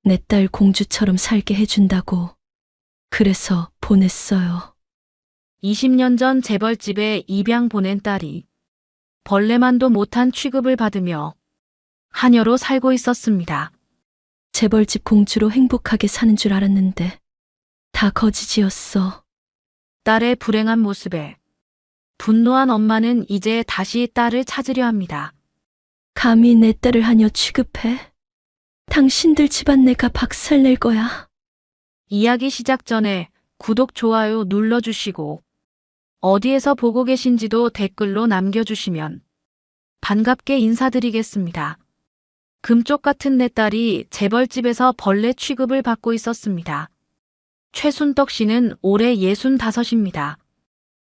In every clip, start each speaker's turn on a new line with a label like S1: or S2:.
S1: 내 딸 공주처럼 살게 해준다고. 그래서 보냈어요.
S2: 20년 전 재벌집에 입양 보낸 딸이 벌레만도 못한 취급을 받으며 하녀로 살고 있었습니다.
S1: 재벌집 공주로 행복하게 사는 줄 알았는데 다 거짓이었어.
S2: 딸의 불행한 모습에 분노한 엄마는 이제 다시 딸을 찾으려 합니다.
S1: 감히 내 딸을 하녀 취급해? 당신들 집안 내가 박살낼 거야.
S2: 이야기 시작 전에 구독, 좋아요 눌러주시고 어디에서 보고 계신지도 댓글로 남겨주시면 반갑게 인사드리겠습니다. 금쪽 같은 내 딸이 재벌집에서 벌레 취급을 받고 있었습니다. 최순떡 씨는 올해 65입니다.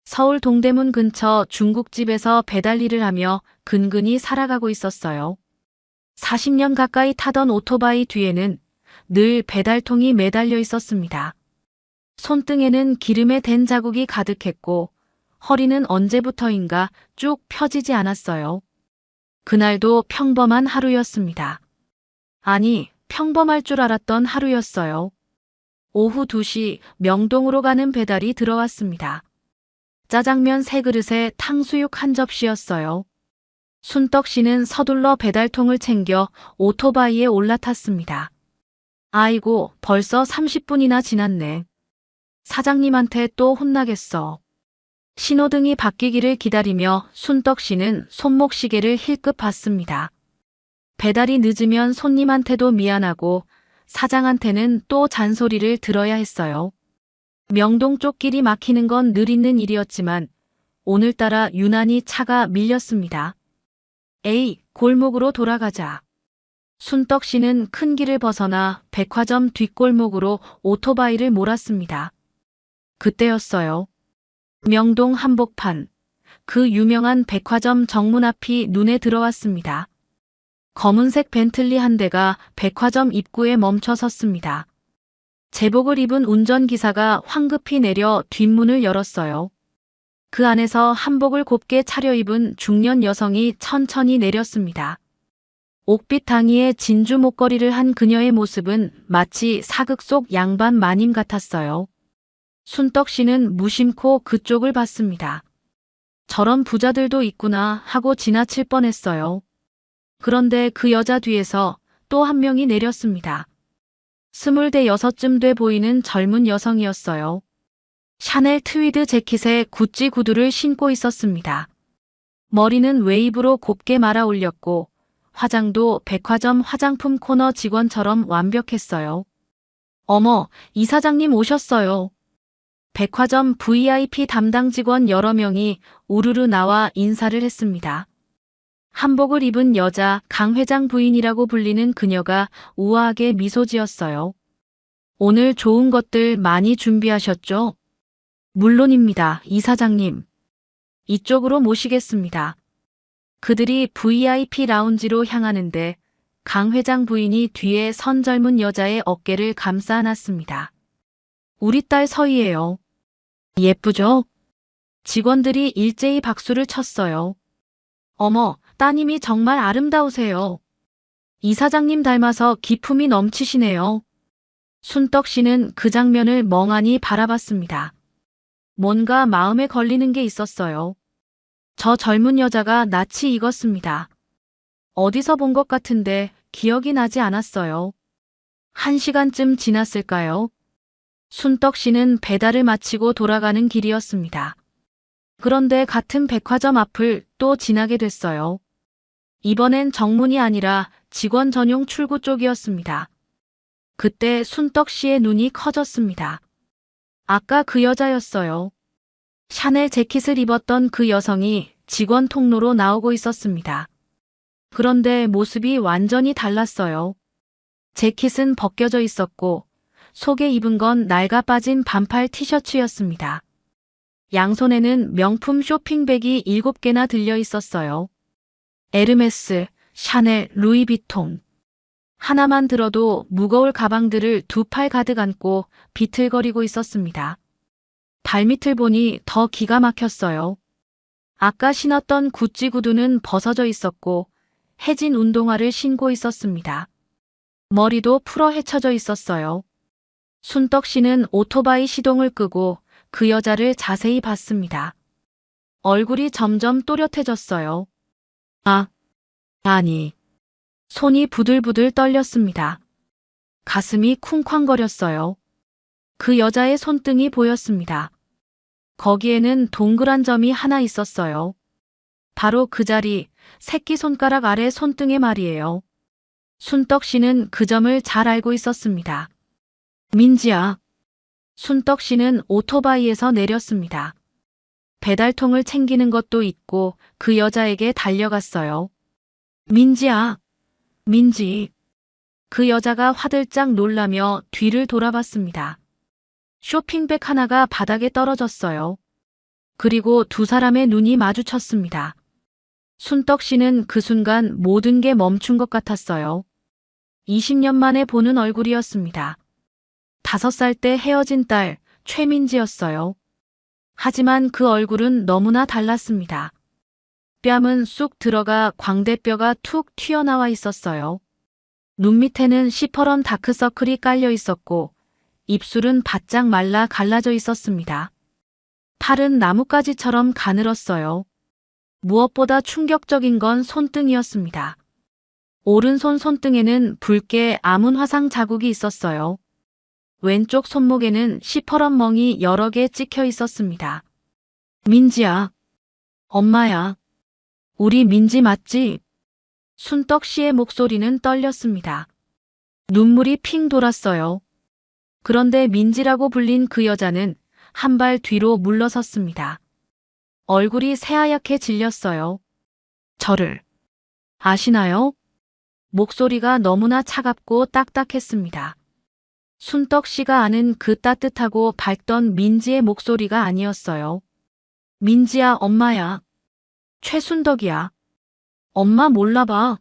S2: 서울 동대문 근처 중국집에서 배달 일을 하며 근근히 살아가고 있었어요. 40년 가까이 타던 오토바이 뒤에는 늘 배달통이 매달려 있었습니다. 손등에는 기름에 댄 자국이 가득했고 허리는 언제부터인가 쭉 펴지지 않았어요. 그날도 평범한 하루였습니다. 아니, 평범할 줄 알았던 하루였어요. 오후 2시 명동으로 가는 배달이 들어왔습니다. 짜장면 3그릇에 탕수육 1접시였어요. 순떡 씨는 서둘러 배달통을 챙겨 오토바이에 올라탔습니다. 아이고, 벌써 30분이나 지났네. 사장님한테 또 혼나겠어. 신호등이 바뀌기를 기다리며 순떡 씨는 손목시계를 힐끗 봤습니다. 배달이 늦으면 손님한테도 미안하고 사장한테는 또 잔소리를 들어야 했어요. 명동 쪽 길이 막히는 건 늘 있는 일이었지만 오늘따라 유난히 차가 밀렸습니다. 에이, 골목으로 돌아가자. 순떡 씨는 큰 길을 벗어나 백화점 뒷골목으로 오토바이를 몰았습니다. 그때였어요. 명동 한복판, 그 유명한 백화점 정문 앞이 눈에 들어왔습니다. 검은색 벤틀리 한 대가 백화점 입구에 멈춰 섰습니다. 제복을 입은 운전기사가 황급히 내려 뒷문을 열었어요. 그 안에서 한복을 곱게 차려입은 중년 여성이 천천히 내렸습니다. 옥빛 당이에 진주 목걸이를 한 그녀의 모습은 마치 사극 속 양반 마님 같았어요. 순떡 씨는 무심코 그쪽을 봤습니다. 저런 부자들도 있구나 하고 지나칠 뻔했어요. 그런데 그 여자 뒤에서 또 한 명이 내렸습니다. 26쯤 돼 보이는 젊은 여성이었어요. 샤넬 트위드 재킷에 구찌 구두를 신고 있었습니다. 머리는 웨이브로 곱게 말아 올렸고 화장도 백화점 화장품 코너 직원처럼 완벽했어요. 어머, 이 사장님 오셨어요. 백화점 VIP 담당 직원 여러 명이 우르르 나와 인사를 했습니다. 한복을 입은 여자 강 회장 부인이라고 불리는 그녀가 우아하게 미소 지었어요. 오늘 좋은 것들 많이 준비하셨죠? 물론입니다, 이 사장님. 이쪽으로 모시겠습니다. 그들이 VIP 라운지로 향하는데 강 회장 부인이 뒤에 선 젊은 여자의 어깨를 감싸 안았습니다. 우리 딸 서희예요. 예쁘죠? 직원들이 일제히 박수를 쳤어요. 어머, 따님이 정말 아름다우세요. 이 사장님 닮아서 기품이 넘치시네요. 순떡 씨는 그 장면을 멍하니 바라봤습니다. 뭔가 마음에 걸리는 게 있었어요. 저 젊은 여자가 낯이 익었습니다. 어디서 본 것 같은데 기억이 나지 않았어요. 1시간쯤 지났을까요? 순떡 씨는 배달을 마치고 돌아가는 길이었습니다. 그런데 같은 백화점 앞을 또 지나게 됐어요. 이번엔 정문이 아니라 직원 전용 출구 쪽이었습니다. 그때 순떡 씨의 눈이 커졌습니다. 아까 그 여자였어요. 샤넬 재킷을 입었던 그 여성이 직원 통로로 나오고 있었습니다. 그런데 모습이 완전히 달랐어요. 재킷은 벗겨져 있었고 속에 입은 건 낡아 빠진 반팔 티셔츠였습니다. 양손에는 명품 쇼핑백이 7개나 들려 있었어요. 에르메스, 샤넬, 루이비통. 하나만 들어도 무거울 가방들을 2팔 가득 안고 비틀거리고 있었습니다. 발밑을 보니 더 기가 막혔어요. 아까 신었던 구찌 구두는 벗어져 있었고 해진 운동화를 신고 있었습니다. 머리도 풀어 헤쳐져 있었어요. 순떡 씨는 오토바이 시동을 끄고 그 여자를 자세히 봤습니다. 얼굴이 점점 또렷해졌어요. 아니. 손이 부들부들 떨렸습니다. 가슴이 쿵쾅거렸어요. 그 여자의 손등이 보였습니다. 거기에는 동그란 점이 하나 있었어요. 바로 그 자리, 새끼손가락 아래 손등에 말이에요. 순떡 씨는 그 점을 잘 알고 있었습니다. 민지야. 순떡 씨는 오토바이에서 내렸습니다. 배달통을 챙기는 것도 잊고 그 여자에게 달려갔어요. 민지야. 민지. 그 여자가 화들짝 놀라며 뒤를 돌아봤습니다. 쇼핑백 하나가 바닥에 떨어졌어요. 그리고 두 사람의 눈이 마주쳤습니다. 순떡 씨는 그 순간 모든 게 멈춘 것 같았어요. 20년 만에 보는 얼굴이었습니다. 5살 때 헤어진 딸 최민지였어요. 하지만 그 얼굴은 너무나 달랐습니다. 뺨은 쑥 들어가 광대뼈가 툭 튀어나와 있었어요. 눈 밑에는 시퍼런 다크서클이 깔려 있었고 입술은 바짝 말라 갈라져 있었습니다. 팔은 나뭇가지처럼 가늘었어요. 무엇보다 충격적인 건 손등이었습니다. 오른손 손등에는 붉게 아문 화상 자국이 있었어요. 왼쪽 손목에는 시퍼런 멍이 여러 개 찍혀 있었습니다. 민지야. 엄마야. 우리 민지 맞지? 순떡 씨의 목소리는 떨렸습니다. 눈물이 핑 돌았어요. 그런데 민지라고 불린 그 여자는 한 발 뒤로 물러섰습니다. 얼굴이 새하얗게 질렸어요. 저를 아시나요? 목소리가 너무나 차갑고 딱딱했습니다. 순떡 씨가 아는 그 따뜻하고 밝던 민지의 목소리가 아니었어요. 민지야, 엄마야. 최순덕이야. 엄마 몰라봐.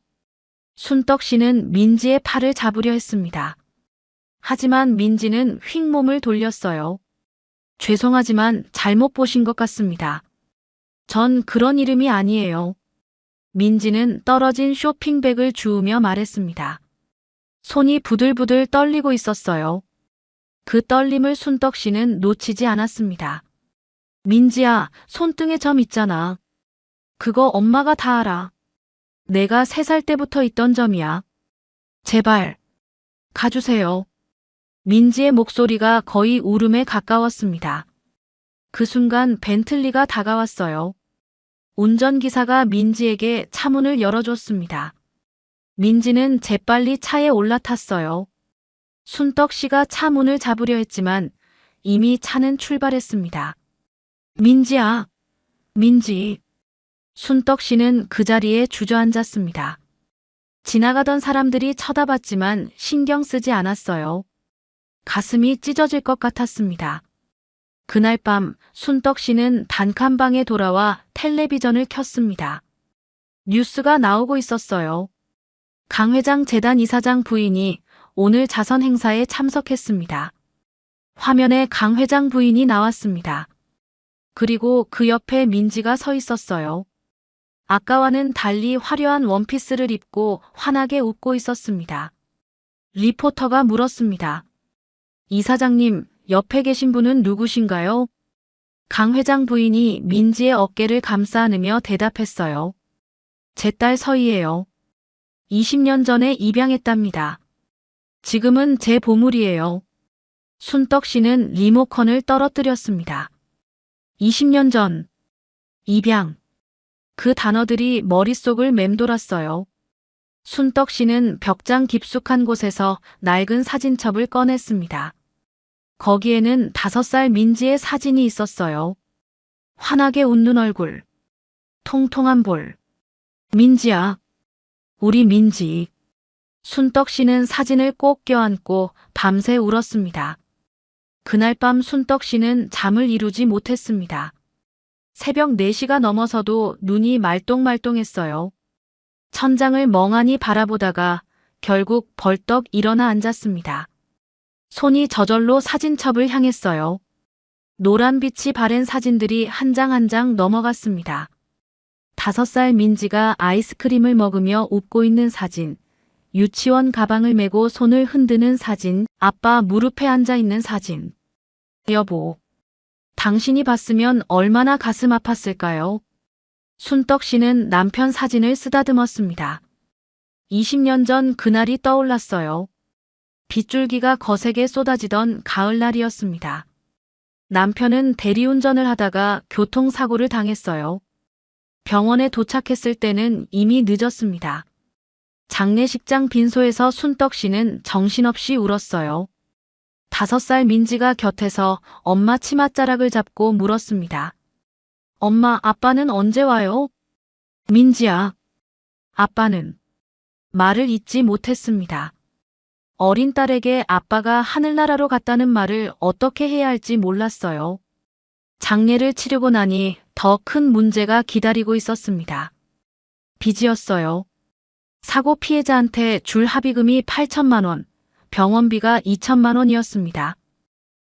S2: 순떡 씨는 민지의 팔을 잡으려 했습니다. 하지만 민지는 휙 몸을 돌렸어요. 죄송하지만 잘못 보신 것 같습니다. 전 그런 이름이 아니에요. 민지는 떨어진 쇼핑백을 주우며 말했습니다. 손이 부들부들 떨리고 있었어요. 그 떨림을 순떡 씨는 놓치지 않았습니다. 민지야, 손등에 점 있잖아. 그거 엄마가 다 알아. 내가 3살 때부터 있던 점이야. 제발, 가주세요. 민지의 목소리가 거의 울음에 가까웠습니다. 그 순간 벤틀리가 다가왔어요. 운전기사가 민지에게 차문을 열어줬습니다. 민지는 재빨리 차에 올라탔어요. 순떡 씨가 차 문을 잡으려 했지만 이미 차는 출발했습니다. 민지야, 민지. 순떡 씨는 그 자리에 주저앉았습니다. 지나가던 사람들이 쳐다봤지만 신경 쓰지 않았어요. 가슴이 찢어질 것 같았습니다. 그날 밤 순떡 씨는 단칸방에 돌아와 텔레비전을 켰습니다. 뉴스가 나오고 있었어요. 강 회장 재단 이사장 부인이 오늘 자선 행사에 참석했습니다. 화면에 강 회장 부인이 나왔습니다. 그리고 그 옆에 민지가 서 있었어요. 아까와는 달리 화려한 원피스를 입고 환하게 웃고 있었습니다. 리포터가 물었습니다. 이사장님, 옆에 계신 분은 누구신가요? 강 회장 부인이 민지의 어깨를 감싸 안으며 대답했어요. 제 딸 서희예요. 20년 전에 입양했답니다. 지금은 제 보물이에요. 순떡 씨는 리모컨을 떨어뜨렸습니다. 20년 전, 입양. 그 단어들이 머릿속을 맴돌았어요. 순떡 씨는 벽장 깊숙한 곳에서 낡은 사진첩을 꺼냈습니다. 거기에는 5살 민지의 사진이 있었어요. 환하게 웃는 얼굴, 통통한 볼. 민지야, 우리 민지. 순떡 씨는 사진을 꼭 껴안고 밤새 울었습니다. 그날 밤 순떡 씨는 잠을 이루지 못했습니다. 새벽 4시가 넘어서도 눈이 말똥말똥했어요. 천장을 멍하니 바라보다가 결국 벌떡 일어나 앉았습니다. 손이 저절로 사진첩을 향했어요. 노란 빛이 바랜 사진들이 한 장 한 장 넘어갔습니다. 5살 민지가 아이스크림을 먹으며 웃고 있는 사진, 유치원 가방을 메고 손을 흔드는 사진, 아빠 무릎에 앉아 있는 사진. 여보, 당신이 봤으면 얼마나 가슴 아팠을까요? 순떡 씨는 남편 사진을 쓰다듬었습니다. 20년 전 그날이 떠올랐어요. 빗줄기가 거세게 쏟아지던 가을날이었습니다. 남편은 대리운전을 하다가 교통사고를 당했어요. 병원에 도착했을 때는 이미 늦었습니다. 장례식장 빈소에서 순떡 씨는 정신없이 울었어요. 5살 민지가 곁에서 엄마 치맛자락을 잡고 물었습니다. 엄마, 아빠는 언제 와요? 민지야. 아빠는 말을 잇지 못했습니다. 어린 딸에게 아빠가 하늘나라로 갔다는 말을 어떻게 해야 할지 몰랐어요. 장례를 치르고 나니 더 큰 문제가 기다리고 있었습니다. 빚이었어요. 사고 피해자한테 줄 합의금이 8천만 원, 병원비가 2천만 원이었습니다.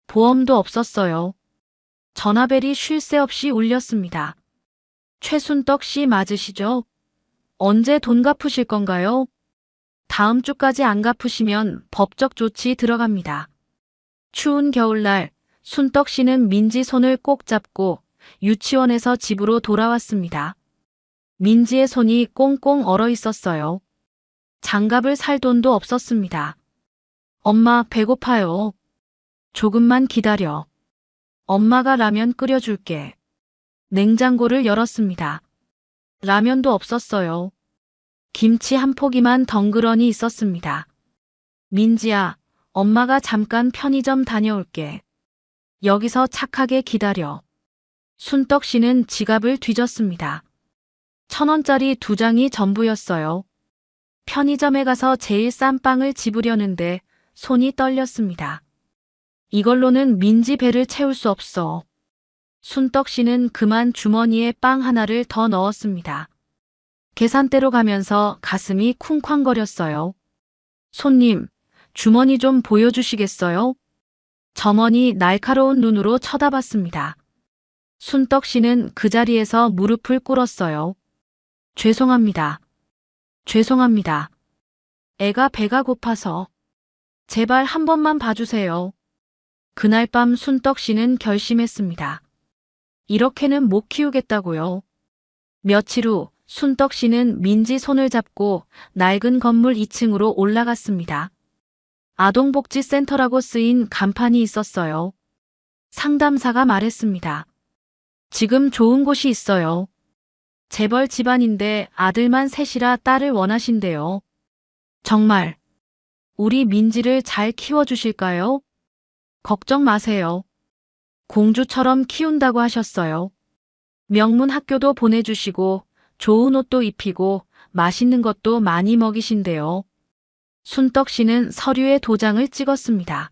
S2: 보험도 없었어요. 전화벨이 쉴 새 없이 울렸습니다. 최순떡 씨 맞으시죠? 언제 돈 갚으실 건가요? 다음 주까지 안 갚으시면 법적 조치 들어갑니다. 추운 겨울날 순떡 씨는 민지 손을 꼭 잡고 유치원에서 집으로 돌아왔습니다. 민지의 손이 꽁꽁 얼어 있었어요. 장갑을 살 돈도 없었습니다. 엄마, 배고파요. 조금만 기다려. 엄마가 라면 끓여줄게. 냉장고를 열었습니다. 라면도 없었어요. 김치 한 포기만 덩그러니 있었습니다. 민지야, 엄마가 잠깐 편의점 다녀올게. 여기서 착하게 기다려. 순떡 씨는 지갑을 뒤졌습니다. 1,000원짜리 2장이 전부였어요. 편의점에 가서 제일 싼 빵을 집으려는데 손이 떨렸습니다. 이걸로는 민지 배를 채울 수 없어. 순떡 씨는 그만 주머니에 빵 하나를 더 넣었습니다. 계산대로 가면서 가슴이 쿵쾅거렸어요. 손님, 주머니 좀 보여주시겠어요? 점원이 날카로운 눈으로 쳐다봤습니다. 순떡 씨는 그 자리에서 무릎을 꿇었어요. 죄송합니다. 죄송합니다. 애가 배가 고파서. 제발 한 번만 봐주세요. 그날 밤 순떡 씨는 결심했습니다. 이렇게는 못 키우겠다고요. 며칠 후 순떡 씨는 민지 손을 잡고 낡은 건물 2층으로 올라갔습니다. 아동복지센터라고 쓰인 간판이 있었어요. 상담사가 말했습니다. 지금 좋은 곳이 있어요. 재벌 집안인데 아들만 셋이라 딸을 원하신대요. 정말 우리 민지를 잘 키워주실까요? 걱정 마세요. 공주처럼 키운다고 하셨어요. 명문 학교도 보내주시고 좋은 옷도 입히고 맛있는 것도 많이 먹이신대요. 순떡 씨는 서류에 도장을 찍었습니다.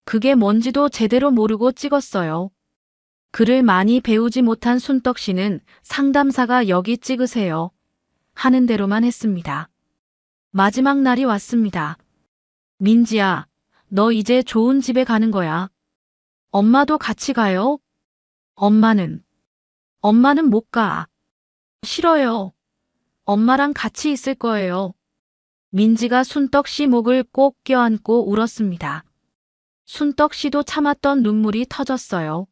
S2: 그게 뭔지도 제대로 모르고 찍었어요. 글을 많이 배우지 못한 순떡 씨는 상담사가 여기 찍으세요 하는 대로만 했습니다. 마지막 날이 왔습니다. 민지야, 너 이제 좋은 집에 가는 거야. 엄마도 같이 가요? 엄마는 못 가. 싫어요. 엄마랑 같이 있을 거예요. 민지가 순떡 씨 목을 꼭 껴안고 울었습니다. 순떡 씨도 참았던 눈물이 터졌어요.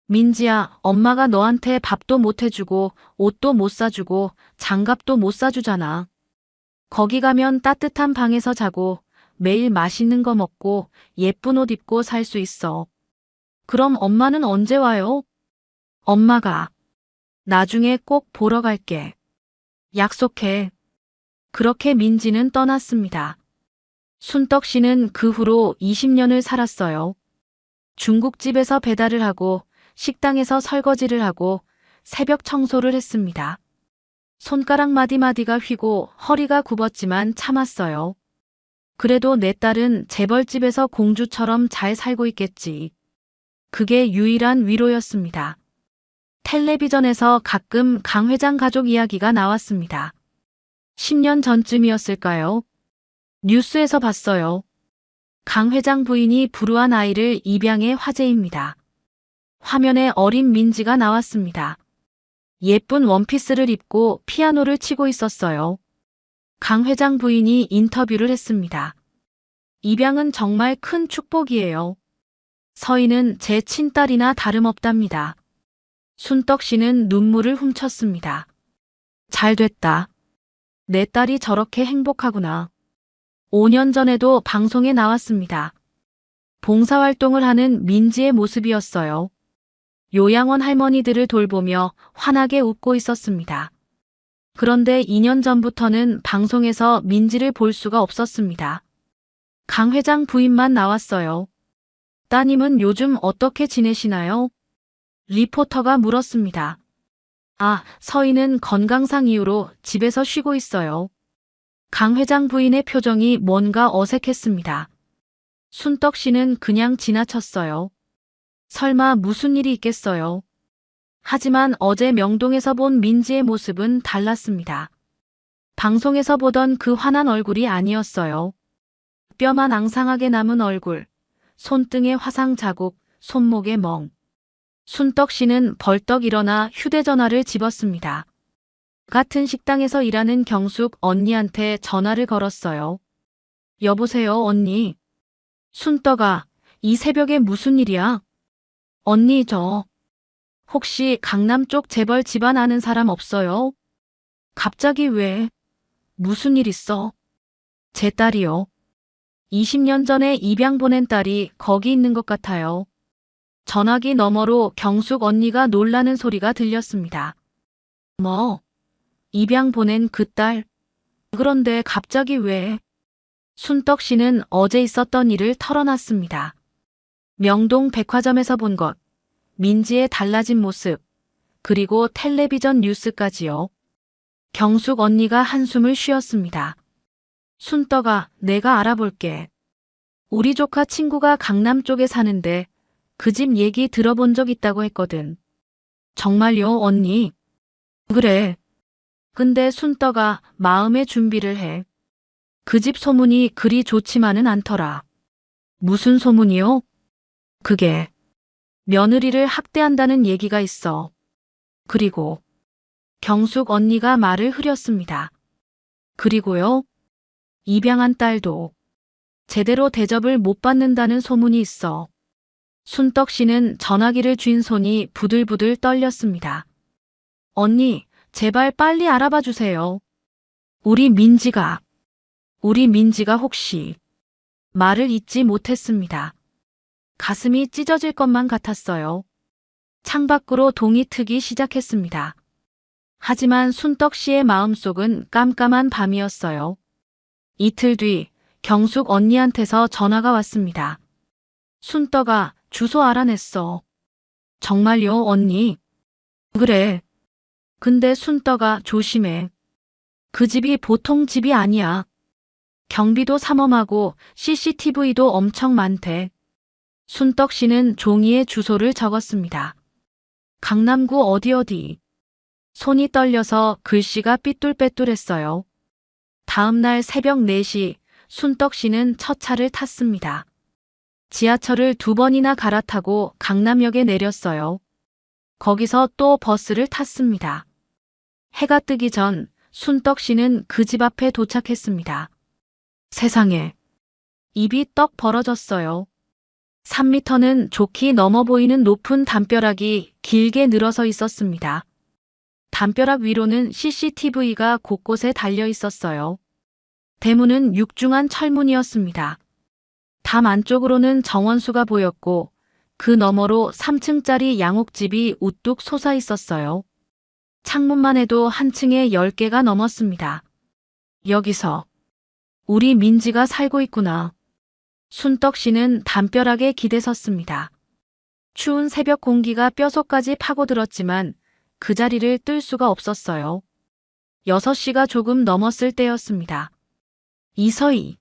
S2: 민지야, 엄마가 너한테 밥도 못 해주고 옷도 못 사주고 장갑도 못 사주잖아. 거기 가면 따뜻한 방에서 자고 매일 맛있는 거 먹고 예쁜 옷 입고 살 수 있어. 그럼 엄마는 언제 와요? 엄마가 나중에 꼭 보러 갈게. 약속해. 그렇게 민지는 떠났습니다. 순떡 씨는 그 후로 20년을 살았어요. 중국집에서 배달을 하고 식당에서 설거지를 하고 새벽 청소를 했습니다. 손가락 마디마디가 휘고 허리가 굽었지만 참았어요. 그래도 내 딸은 재벌집에서 공주처럼 잘 살고 있겠지. 그게 유일한 위로였습니다. 텔레비전에서 가끔 강 회장 가족 이야기가 나왔습니다. 10년 전쯤이었을까요? 뉴스에서 봤어요. 강 회장 부인이 불우한 아이를 입양해 화제입니다. 화면에 어린 민지가 나왔습니다. 예쁜 원피스를 입고 피아노를 치고 있었어요. 강 회장 부인이 인터뷰를 했습니다. 입양은 정말 큰 축복이에요. 서희는 제 친딸이나 다름없답니다. 순떡 씨는 눈물을 훔쳤습니다. 잘 됐다. 내 딸이 저렇게 행복하구나. 5년 전에도 방송에 나왔습니다. 봉사활동을 하는 민지의 모습이었어요. 요양원 할머니들을 돌보며 환하게 웃고 있었습니다. 그런데 2년 전부터는 방송에서 민지를 볼 수가 없었습니다. 강 회장 부인만 나왔어요. 따님은 요즘 어떻게 지내시나요? 리포터가 물었습니다. 아, 서희는 건강상 이유로 집에서 쉬고 있어요. 강 회장 부인의 표정이 뭔가 어색했습니다. 순떡 씨는 그냥 지나쳤어요. 설마 무슨 일이 있겠어요. 하지만 어제 명동에서 본 민지의 모습은 달랐습니다. 방송에서 보던 그 환한 얼굴이 아니었어요. 뼈만 앙상하게 남은 얼굴, 손등의 화상 자국, 손목의 멍. 순떡 씨는 벌떡 일어나 휴대전화를 집었습니다. 같은 식당에서 일하는 경숙 언니한테 전화를 걸었어요. 여보세요, 언니. 순떡아, 이 새벽에 무슨 일이야? 언니, 혹시 강남 쪽 재벌 집안 아는 사람 없어요? 갑자기 왜? 무슨 일 있어? 제 딸이요. 20년 전에 입양 보낸 딸이 거기 있는 것 같아요. 전화기 너머로 경숙 언니가 놀라는 소리가 들렸습니다. 뭐? 입양 보낸 그 딸? 그런데 갑자기 왜? 순떡 씨는 어제 있었던 일을 털어놨습니다. 명동 백화점에서 본 것, 민지의 달라진 모습, 그리고 텔레비전 뉴스까지요. 경숙 언니가 한숨을 쉬었습니다. 순떡아, 내가 알아볼게. 우리 조카 친구가 강남 쪽에 사는데 그 집 얘기 들어본 적 있다고 했거든. 정말요, 언니? 그래. 근데 순떡아, 마음의 준비를 해. 그 집 소문이 그리 좋지만은 않더라. 무슨 소문이요? 그게 며느리를 학대한다는 얘기가 있어. 그리고 경숙 언니가 말을 흐렸습니다. 그리고요? 입양한 딸도 제대로 대접을 못 받는다는 소문이 있어. 순떡 씨는 전화기를 쥔 손이 부들부들 떨렸습니다. 언니, 제발 빨리 알아봐 주세요. 우리 민지가 혹시 말을 잇지 못했습니다. 가슴이 찢어질 것만 같았어요. 창밖으로 동이 트기 시작했습니다. 하지만 순떡 씨의 마음속은 깜깜한 밤이었어요. 이틀 뒤 경숙 언니한테서 전화가 왔습니다. 순떡아, 주소 알아냈어. 정말요, 언니? 그래. 근데 순떡아, 조심해. 그 집이 보통 집이 아니야. 경비도 삼엄하고 CCTV도 엄청 많대. 순떡 씨는 종이에 주소를 적었습니다. 강남구 어디. 손이 떨려서 글씨가 삐뚤빼뚤했어요. 다음 날 새벽 4시 순떡 씨는 첫 차를 탔습니다. 지하철을 2번이나 갈아타고 강남역에 내렸어요. 거기서 또 버스를 탔습니다. 해가 뜨기 전 순떡 씨는 그 집 앞에 도착했습니다. 세상에. 입이 떡 벌어졌어요. 3미터는 좋게 넘어 보이는 높은 담벼락이 길게 늘어서 있었습니다. 담벼락 위로는 CCTV가 곳곳에 달려 있었어요. 대문은 육중한 철문이었습니다. 담 안쪽으로는 정원수가 보였고 그 너머로 3층짜리 양옥집이 우뚝 솟아 있었어요. 창문만 해도 한 층에 10개가 넘었습니다. 여기서 우리 민지가 살고 있구나. 순떡 씨는 담벼락에 기대섰습니다. 추운 새벽 공기가 뼛속까지 파고들었지만 그 자리를 뜰 수가 없었어요. 6시가 조금 넘었을 때였습니다. 이서희,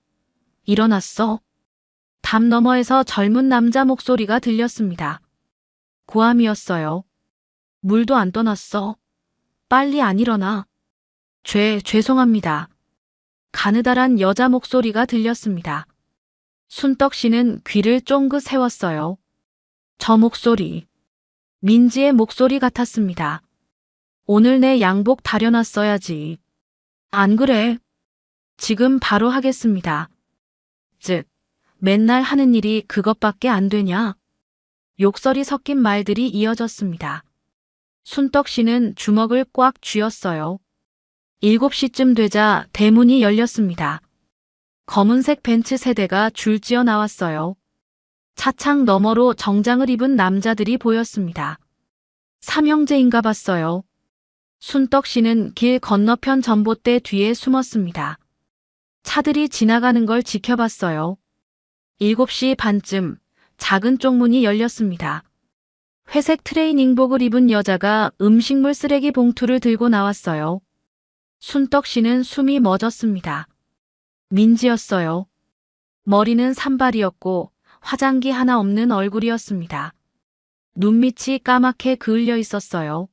S2: 일어났어? 담 너머에서 젊은 남자 목소리가 들렸습니다. 고함이었어요. 물도 안 떠났어. 빨리 안 일어나. 죄송합니다. 가느다란 여자 목소리가 들렸습니다. 순떡 씨는 귀를 쫑긋 세웠어요. 저 목소리. 민지의 목소리 같았습니다. 오늘 내 양복 다려놨어야지. 안 그래? 지금 바로 하겠습니다. 즉, 맨날 하는 일이 그것밖에 안 되냐? 욕설이 섞인 말들이 이어졌습니다. 순떡 씨는 주먹을 꽉 쥐었어요. 7시쯤 되자 대문이 열렸습니다. 검은색 벤츠 세대가 줄지어 나왔어요. 차창 너머로 정장을 입은 남자들이 보였습니다. 삼형제인가 봤어요. 순떡 씨는 길 건너편 전봇대 뒤에 숨었습니다. 차들이 지나가는 걸 지켜봤어요. 7시 반쯤 작은 쪽문이 열렸습니다. 회색 트레이닝복을 입은 여자가 음식물 쓰레기 봉투를 들고 나왔어요. 순떡 씨는 숨이 멎었습니다. 민지였어요. 머리는 산발이었고 화장기 하나 없는 얼굴이었습니다. 눈밑이 까맣게 그을려 있었어요.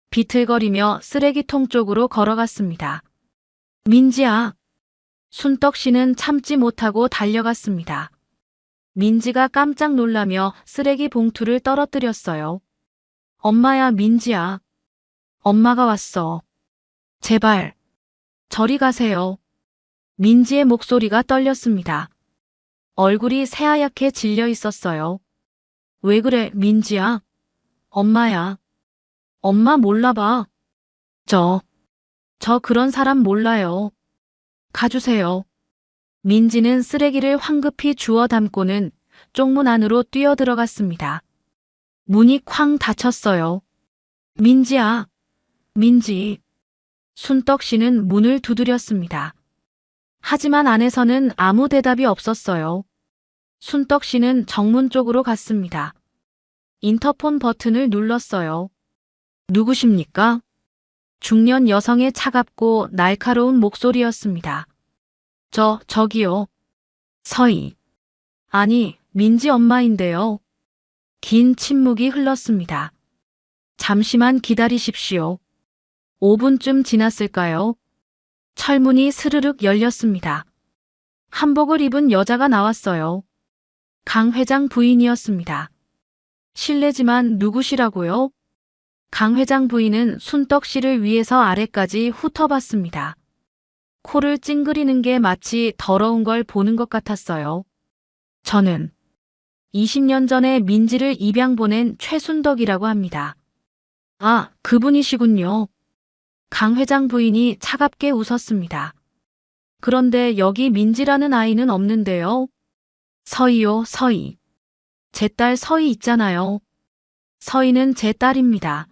S2: 비틀거리며 쓰레기통 쪽으로 걸어갔습니다. 민지야. 순떡 씨는 참지 못하고 달려갔습니다. 민지가 깜짝 놀라며 쓰레기 봉투를 떨어뜨렸어요. 엄마야, 민지야. 엄마가 왔어. 제발. 저리 가세요. 민지의 목소리가 떨렸습니다. 얼굴이 새하얗게 질려 있었어요. 왜 그래, 민지야? 엄마야. 엄마 몰라봐. 저 그런 사람 몰라요. 가주세요. 민지는 쓰레기를 황급히 주워 담고는 쪽문 안으로 뛰어들어갔습니다. 문이 쾅 닫혔어요. 민지야. 민지. 순떡 씨는 문을 두드렸습니다. 하지만 안에서는 아무 대답이 없었어요. 순떡 씨는 정문 쪽으로 갔습니다. 인터폰 버튼을 눌렀어요. 누구십니까? 중년 여성의 차갑고 날카로운 목소리였습니다. 저기요. 서희. 아니, 민지 엄마인데요. 긴 침묵이 흘렀습니다. 잠시만 기다리십시오. 5분쯤 지났을까요? 철문이 스르륵 열렸습니다. 한복을 입은 여자가 나왔어요. 강 회장 부인이었습니다. 실례지만 누구시라고요? 강 회장 부인은 순떡 씨를 위에서 아래까지 훑어봤습니다. 코를 찡그리는 게 마치 더러운 걸 보는 것 같았어요. 저는 20년 전에 민지를 입양 보낸 최순덕이라고 합니다. 아, 그분이시군요. 강 회장 부인이 차갑게 웃었습니다. 그런데 여기 민지라는 아이는 없는데요. 서희요, 서희. 제 딸 서희 있잖아요. 서희는 제 딸입니다.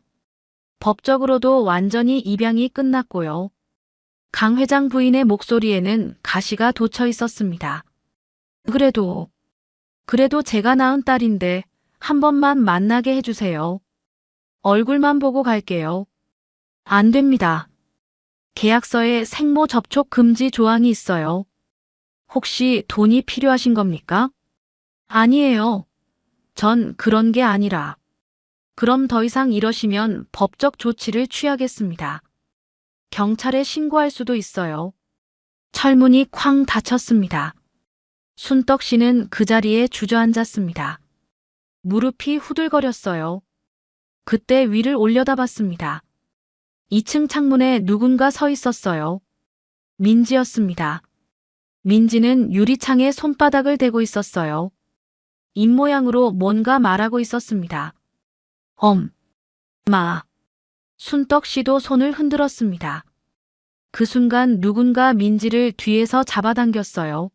S2: 법적으로도 완전히 입양이 끝났고요. 강 회장 부인의 목소리에는 가시가 돋쳐 있었습니다. 그래도 제가 낳은 딸인데 한 번만 만나게 해주세요. 얼굴만 보고 갈게요. 안 됩니다. 계약서에 생모 접촉 금지 조항이 있어요. 혹시 돈이 필요하신 겁니까? 아니에요. 전 그런 게 아니라. 그럼 더 이상 이러시면 법적 조치를 취하겠습니다. 경찰에 신고할 수도 있어요. 철문이 쾅 닫혔습니다. 순떡 씨는 그 자리에 주저앉았습니다. 무릎이 후들거렸어요. 그때 위를 올려다봤습니다. 2층 창문에 누군가 서 있었어요. 민지였습니다. 민지는 유리창에 손바닥을 대고 있었어요. 입모양으로 뭔가 말하고 있었습니다. 엄마. 순떡 씨도 손을 흔들었습니다. 그 순간 누군가 민지를 뒤에서 잡아당겼어요.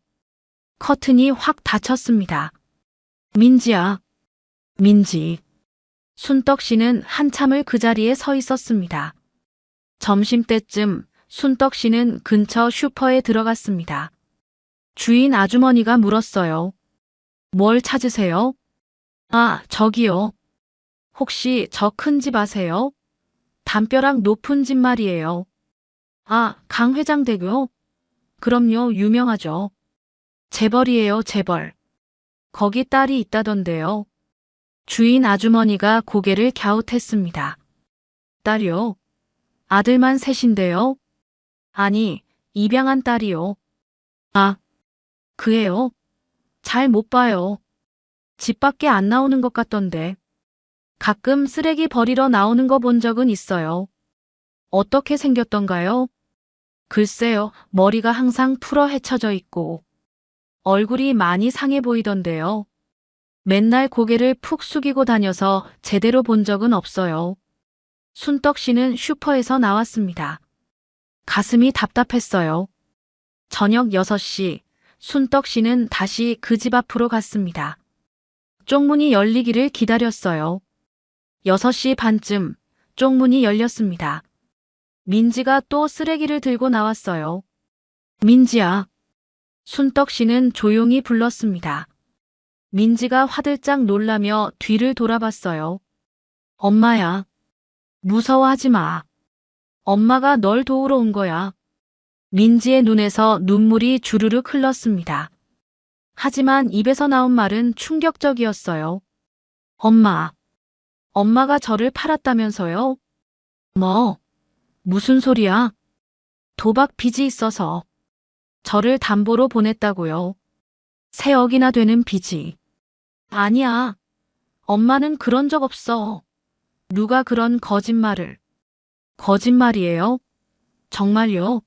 S2: 커튼이 확 닫혔습니다. 민지야. 민지. 순떡 씨는 한참을 그 자리에 서 있었습니다. 점심때쯤 순떡 씨는 근처 슈퍼에 들어갔습니다. 주인 아주머니가 물었어요. 뭘 찾으세요? 아, 저기요. 혹시 저 큰 집 아세요? 담벼락 높은 집 말이에요. 아, 강 회장 댁요? 그럼요, 유명하죠. 재벌이에요, 재벌. 거기 딸이 있다던데요. 주인 아주머니가 고개를 갸웃했습니다. 딸이요? 아들만 셋인데요? 아니, 입양한 딸이요. 아, 그애요? 잘 못 봐요. 집 밖에 안 나오는 것 같던데. 가끔 쓰레기 버리러 나오는 거 본 적은 있어요. 어떻게 생겼던가요? 글쎄요, 머리가 항상 풀어 헤쳐져 있고 얼굴이 많이 상해 보이던데요. 맨날 고개를 푹 숙이고 다녀서 제대로 본 적은 없어요. 순떡 씨는 슈퍼에서 나왔습니다. 가슴이 답답했어요. 저녁 6시, 순떡 씨는 다시 그 집 앞으로 갔습니다. 쪽문이 열리기를 기다렸어요. 6시 반쯤 쪽문이 열렸습니다. 민지가 또 쓰레기를 들고 나왔어요. 민지야. 순떡 씨는 조용히 불렀습니다. 민지가 화들짝 놀라며 뒤를 돌아봤어요. 엄마야. 무서워하지 마. 엄마가 널 도우러 온 거야. 민지의 눈에서 눈물이 주르륵 흘렀습니다. 하지만 입에서 나온 말은 충격적이었어요. 엄마. 엄마가 저를 팔았다면서요? 뭐? 무슨 소리야? 도박 빚이 있어서 저를 담보로 보냈다고요. 3억이나 되는 빚이. 아니야. 엄마는 그런 적 없어. 누가 그런 거짓말을. 거짓말이에요? 정말요?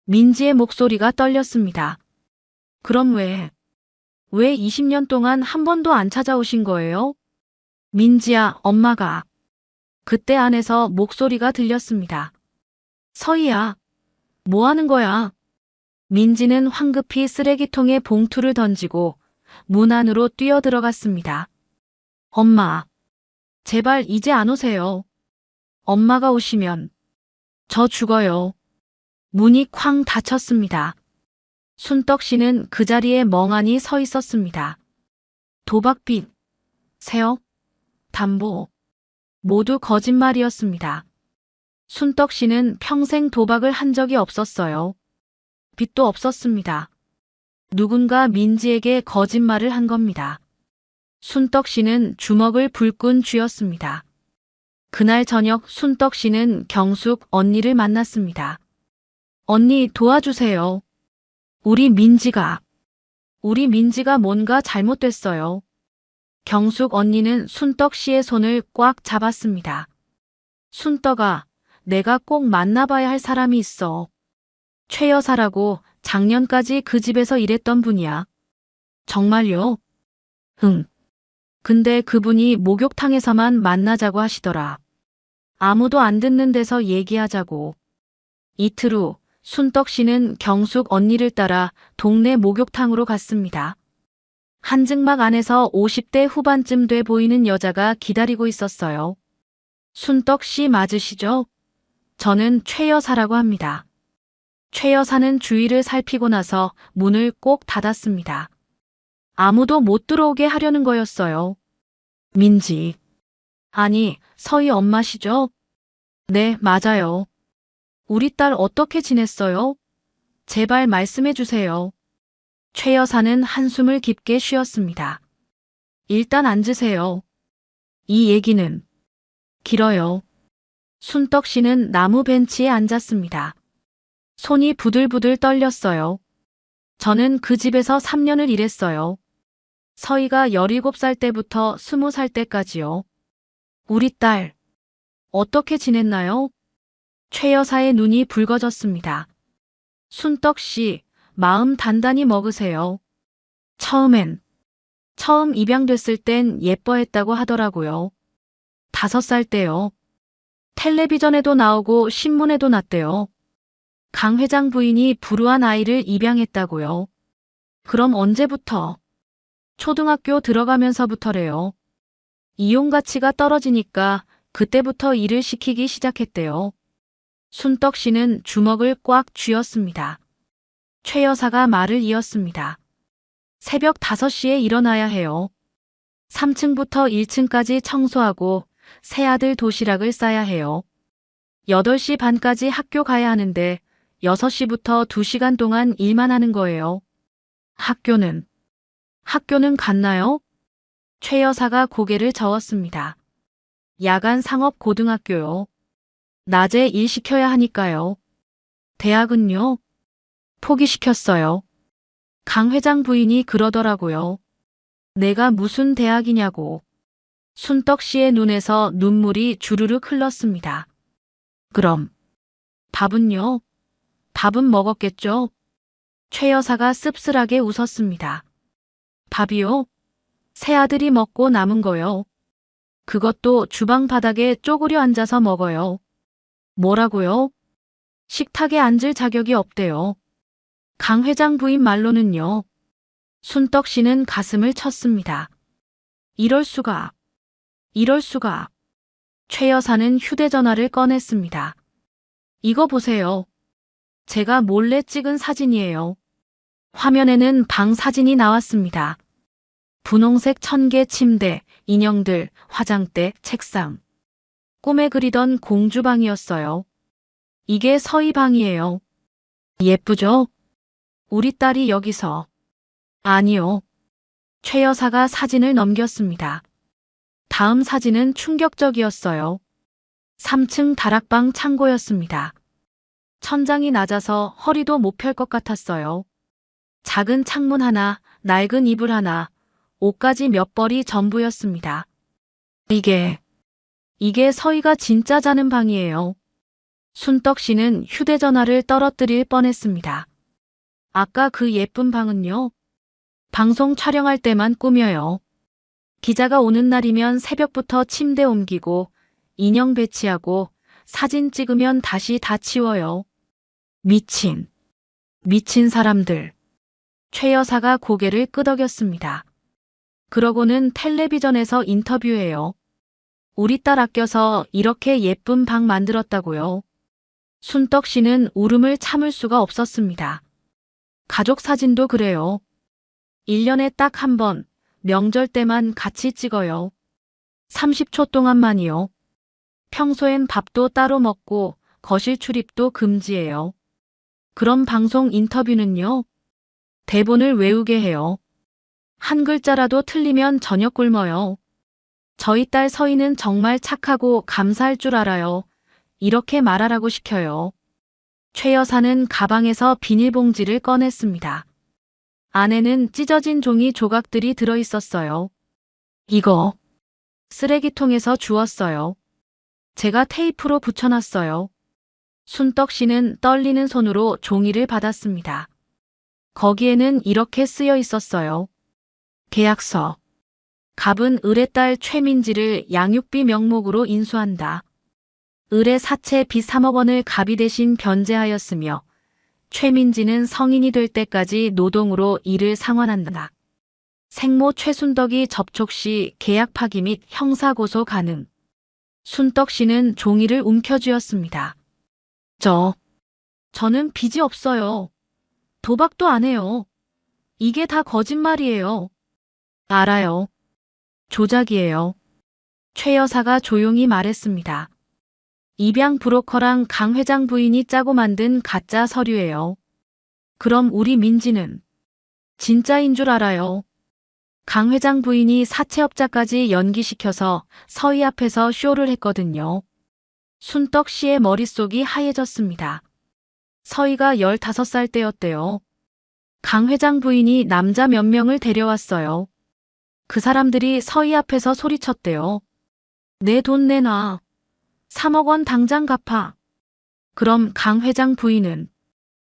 S2: 민지의 목소리가 떨렸습니다. 그럼 왜 20년 동안 한 번도 안 찾아오신 거예요? 민지야, 엄마가. 그때 안에서 목소리가 들렸습니다. 서희야, 뭐 하는 거야? 민지는 황급히 쓰레기통에 봉투를 던지고 문 안으로 뛰어들어갔습니다. 엄마, 제발 이제 안 오세요. 엄마가 오시면 저 죽어요. 문이 쾅 닫혔습니다. 순떡 씨는 그 자리에 멍하니 서 있었습니다. 도박빚, 3억, 담보, 모두 거짓말이었습니다. 순떡 씨는 평생 도박을 한 적이 없었어요. 빚도 없었습니다. 누군가 민지에게 거짓말을 한 겁니다. 순떡 씨는 주먹을 불끈 쥐었습니다. 그날 저녁 순떡 씨는 경숙 언니를 만났습니다. 언니 도와주세요. 우리 민지가 뭔가 잘못됐어요. 경숙 언니는 순떡 씨의 손을 꽉 잡았습니다. 순떡아, 내가 꼭 만나봐야 할 사람이 있어. 최 여사라고 작년까지 그 집에서 일했던 분이야. 정말요? 응. 근데 그분이 목욕탕에서만 만나자고 하시더라. 아무도 안 듣는 데서 얘기하자고. 이틀 후 순떡 씨는 경숙 언니를 따라 동네 목욕탕으로 갔습니다. 한증막 안에서 50대 후반쯤 돼 보이는 여자가 기다리고 있었어요. 순떡 씨 맞으시죠? 저는 최 여사라고 합니다. 최 여사는 주위를 살피고 나서 문을 꼭 닫았습니다. 아무도 못 들어오게 하려는 거였어요. 민지. 아니, 서희 엄마시죠? 네, 맞아요. 우리 딸 어떻게 지냈어요? 제발 말씀해 주세요. 최 여사는 한숨을 깊게 쉬었습니다. 일단 앉으세요. 이 얘기는 길어요. 순떡 씨는 나무 벤치에 앉았습니다. 손이 부들부들 떨렸어요. 저는 그 집에서 3년을 일했어요. 서희가 17살 때부터 20살 때까지요. 우리 딸, 어떻게 지냈나요? 최 여사의 눈이 붉어졌습니다. 순떡 씨, 마음 단단히 먹으세요. 처음 입양됐을 땐 예뻐했다고 하더라고요. 5살 때요. 텔레비전에도 나오고 신문에도 났대요. 강 회장 부인이 불우한 아이를 입양했다고요. 그럼 언제부터? 초등학교 들어가면서부터래요. 이용 가치가 떨어지니까 그때부터 일을 시키기 시작했대요. 순떡 씨는 주먹을 꽉 쥐었습니다. 최 여사가 말을 이었습니다. 새벽 5시에 일어나야 해요. 3층부터 1층까지 청소하고 새아들 도시락을 싸야 해요. 8시 반까지 학교 가야 하는데 6시부터 2시간 동안 일만 하는 거예요. 학교는 갔나요? 최 여사가 고개를 저었습니다. 야간 상업 고등학교요. 낮에 일 시켜야 하니까요. 대학은요? 포기시켰어요. 강 회장 부인이 그러더라고요. 내가 무슨 대학이냐고. 순떡 씨의 눈에서 눈물이 주르륵 흘렀습니다. 그럼 밥은요? 밥은 먹었겠죠? 최 여사가 씁쓸하게 웃었습니다. 밥이요? 새아들이 먹고 남은 거요. 그것도 주방 바닥에 쪼그려 앉아서 먹어요. 뭐라고요? 식탁에 앉을 자격이 없대요. 강 회장 부인 말로는요. 순떡 씨는 가슴을 쳤습니다. 이럴 수가. 이럴 수가. 최 여사는 휴대전화를 꺼냈습니다. 이거 보세요. 제가 몰래 찍은 사진이에요. 화면에는 방 사진이 나왔습니다. 분홍색 천개 침대, 인형들, 화장대, 책상. 꿈에 그리던 공주방이었어요. 이게 서희 방이에요. 예쁘죠? 우리 딸이 여기서. 아니요. 최 여사가 사진을 넘겼습니다. 다음 사진은 충격적이었어요. 3층 다락방 창고였습니다. 천장이 낮아서 허리도 못 펼 것 같았어요. 작은 창문 하나, 낡은 이불 하나, 옷까지 몇 벌이 전부였습니다. 이게 서희가 진짜 자는 방이에요. 순떡 씨는 휴대전화를 떨어뜨릴 뻔했습니다. 아까 그 예쁜 방은요? 방송 촬영할 때만 꾸며요. 기자가 오는 날이면 새벽부터 침대 옮기고 인형 배치하고 사진 찍으면 다시 다 치워요. 미친 사람들. 최 여사가 고개를 끄덕였습니다. 그러고는 텔레비전에서 인터뷰해요. 우리 딸 아껴서 이렇게 예쁜 방 만들었다고요. 순떡 씨는 울음을 참을 수가 없었습니다. 가족 사진도 그래요. 1년에 딱 한 번, 명절 때만 같이 찍어요. 30초 동안만이요. 평소엔 밥도 따로 먹고 거실 출입도 금지예요. 그럼 방송 인터뷰는요? 대본을 외우게 해요. 한 글자라도 틀리면 저녁 굶어요. 저희 딸 서희는 정말 착하고 감사할 줄 알아요. 이렇게 말하라고 시켜요. 최 여사는 가방에서 비닐봉지를 꺼냈습니다. 안에는 찢어진 종이 조각들이 들어있었어요. 이거 쓰레기통에서 주웠어요. 제가 테이프로 붙여놨어요. 순떡 씨는 떨리는 손으로 종이를 받았습니다. 거기에는 이렇게 쓰여 있었어요. 계약서. 갑은 을의 딸 최민지를 양육비 명목으로 인수한다. 을의 사채 빚 3억 원을 갑이 대신 변제하였으며 최민지는 성인이 될 때까지 노동으로 이를 상환한다. 생모 최순덕이 접촉 시 계약 파기 및 형사고소 가능. 순떡 씨는 종이를 움켜쥐었습니다. 저는 빚이 없어요. 도박도 안 해요. 이게 다 거짓말이에요. 알아요. 조작이에요. 최 여사가 조용히 말했습니다. 입양 브로커랑 강 회장 부인이 짜고 만든 가짜 서류예요. 그럼 우리 민지는 진짜인 줄 알아요. 강 회장 부인이 사채업자까지 연기시켜서 서희 앞에서 쇼를 했거든요. 순떡 씨의 머릿속이 하얘졌습니다. 서희가 15살 때였대요. 강 회장 부인이 남자 몇 명을 데려왔어요. 그 사람들이 서희 앞에서 소리쳤대요. 내 돈 내놔. 3억 원 당장 갚아. 그럼 강 회장 부인은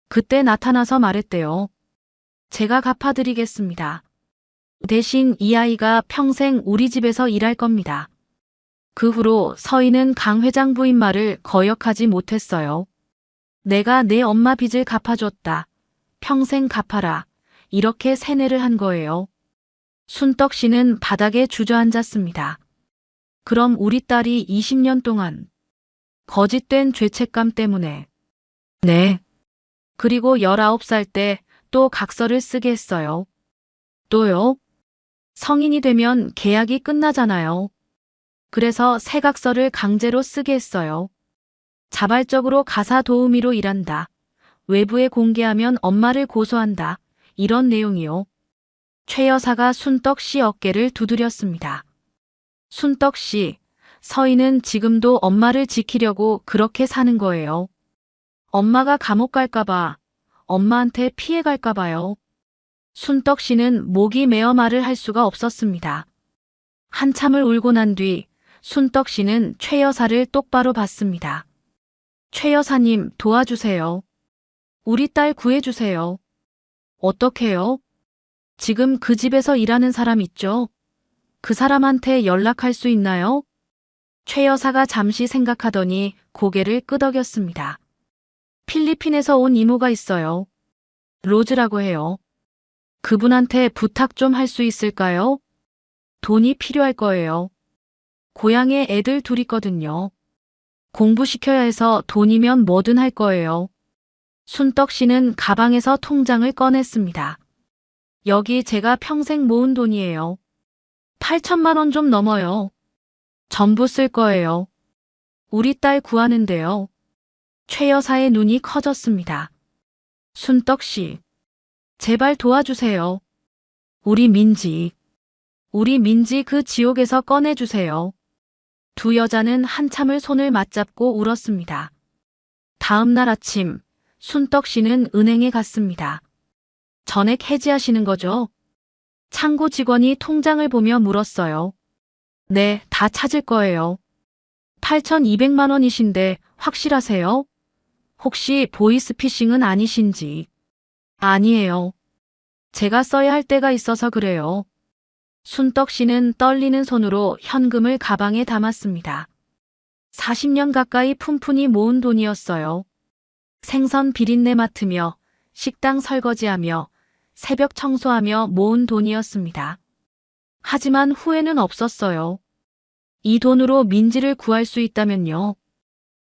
S2: 그때 나타나서 말했대요. 제가 갚아드리겠습니다. 대신 이 아이가 평생 우리 집에서 일할 겁니다. 그 후로 서희는 강 회장 부인 말을 거역하지 못했어요. 내가 내 엄마 빚을 갚아줬다. 평생 갚아라. 이렇게 세뇌를 한 거예요. 순떡 씨는 바닥에 주저앉았습니다. 그럼 우리 딸이 20년 동안 거짓된 죄책감 때문에. 네. 그리고 19살 때 또 각서를 쓰게 했어요. 또요? 성인이 되면 계약이 끝나잖아요. 그래서 새 각서를 강제로 쓰게 했어요. 자발적으로 가사 도우미로 일한다. 외부에 공개하면 엄마를 고소한다. 이런 내용이요. 최 여사가 순떡 씨 어깨를 두드렸습니다. 순떡 씨, 서희는 지금도 엄마를 지키려고 그렇게 사는 거예요. 엄마가 감옥 갈까봐, 엄마한테 피해 갈까봐요. 순떡 씨는 목이 메어 말을 할 수가 없었습니다. 한참을 울고 난 뒤 순떡 씨는 최 여사를 똑바로 봤습니다. 최 여사님 도와주세요. 우리 딸 구해주세요. 어떡해요? 지금 그 집에서 일하는 사람 있죠? 그 사람한테 연락할 수 있나요? 최 여사가 잠시 생각하더니 고개를 끄덕였습니다. 필리핀에서 온 이모가 있어요. 로즈라고 해요. 그분한테 부탁 좀 할 수 있을까요? 돈이 필요할 거예요. 고향에 애들 둘 있거든요. 공부시켜야 해서 돈이면 뭐든 할 거예요. 순떡 씨는 가방에서 통장을 꺼냈습니다. 여기 제가 평생 모은 돈이에요. 8천만 원 좀 넘어요. 전부 쓸 거예요. 우리 딸 구하는데요. 최 여사의 눈이 커졌습니다. 순떡 씨, 제발 도와주세요. 우리 민지 그 지옥에서 꺼내주세요. 두 여자는 한참을 손을 맞잡고 울었습니다. 다음 날 아침, 순떡 씨는 은행에 갔습니다. 전액 해지하시는 거죠? 창구 직원이 통장을 보며 물었어요. 네, 다 찾을 거예요. 8,200만 원이신데 확실하세요? 혹시 보이스피싱은 아니신지? 아니에요. 제가 써야 할 때가 있어서 그래요. 순떡 씨는 떨리는 손으로 현금을 가방에 담았습니다. 40년 가까이 푼푼히 모은 돈이었어요. 생선 비린내 맡으며 식당 설거지하며 새벽 청소하며 모은 돈이었습니다. 하지만 후회는 없었어요. 이 돈으로 민지를 구할 수 있다면요.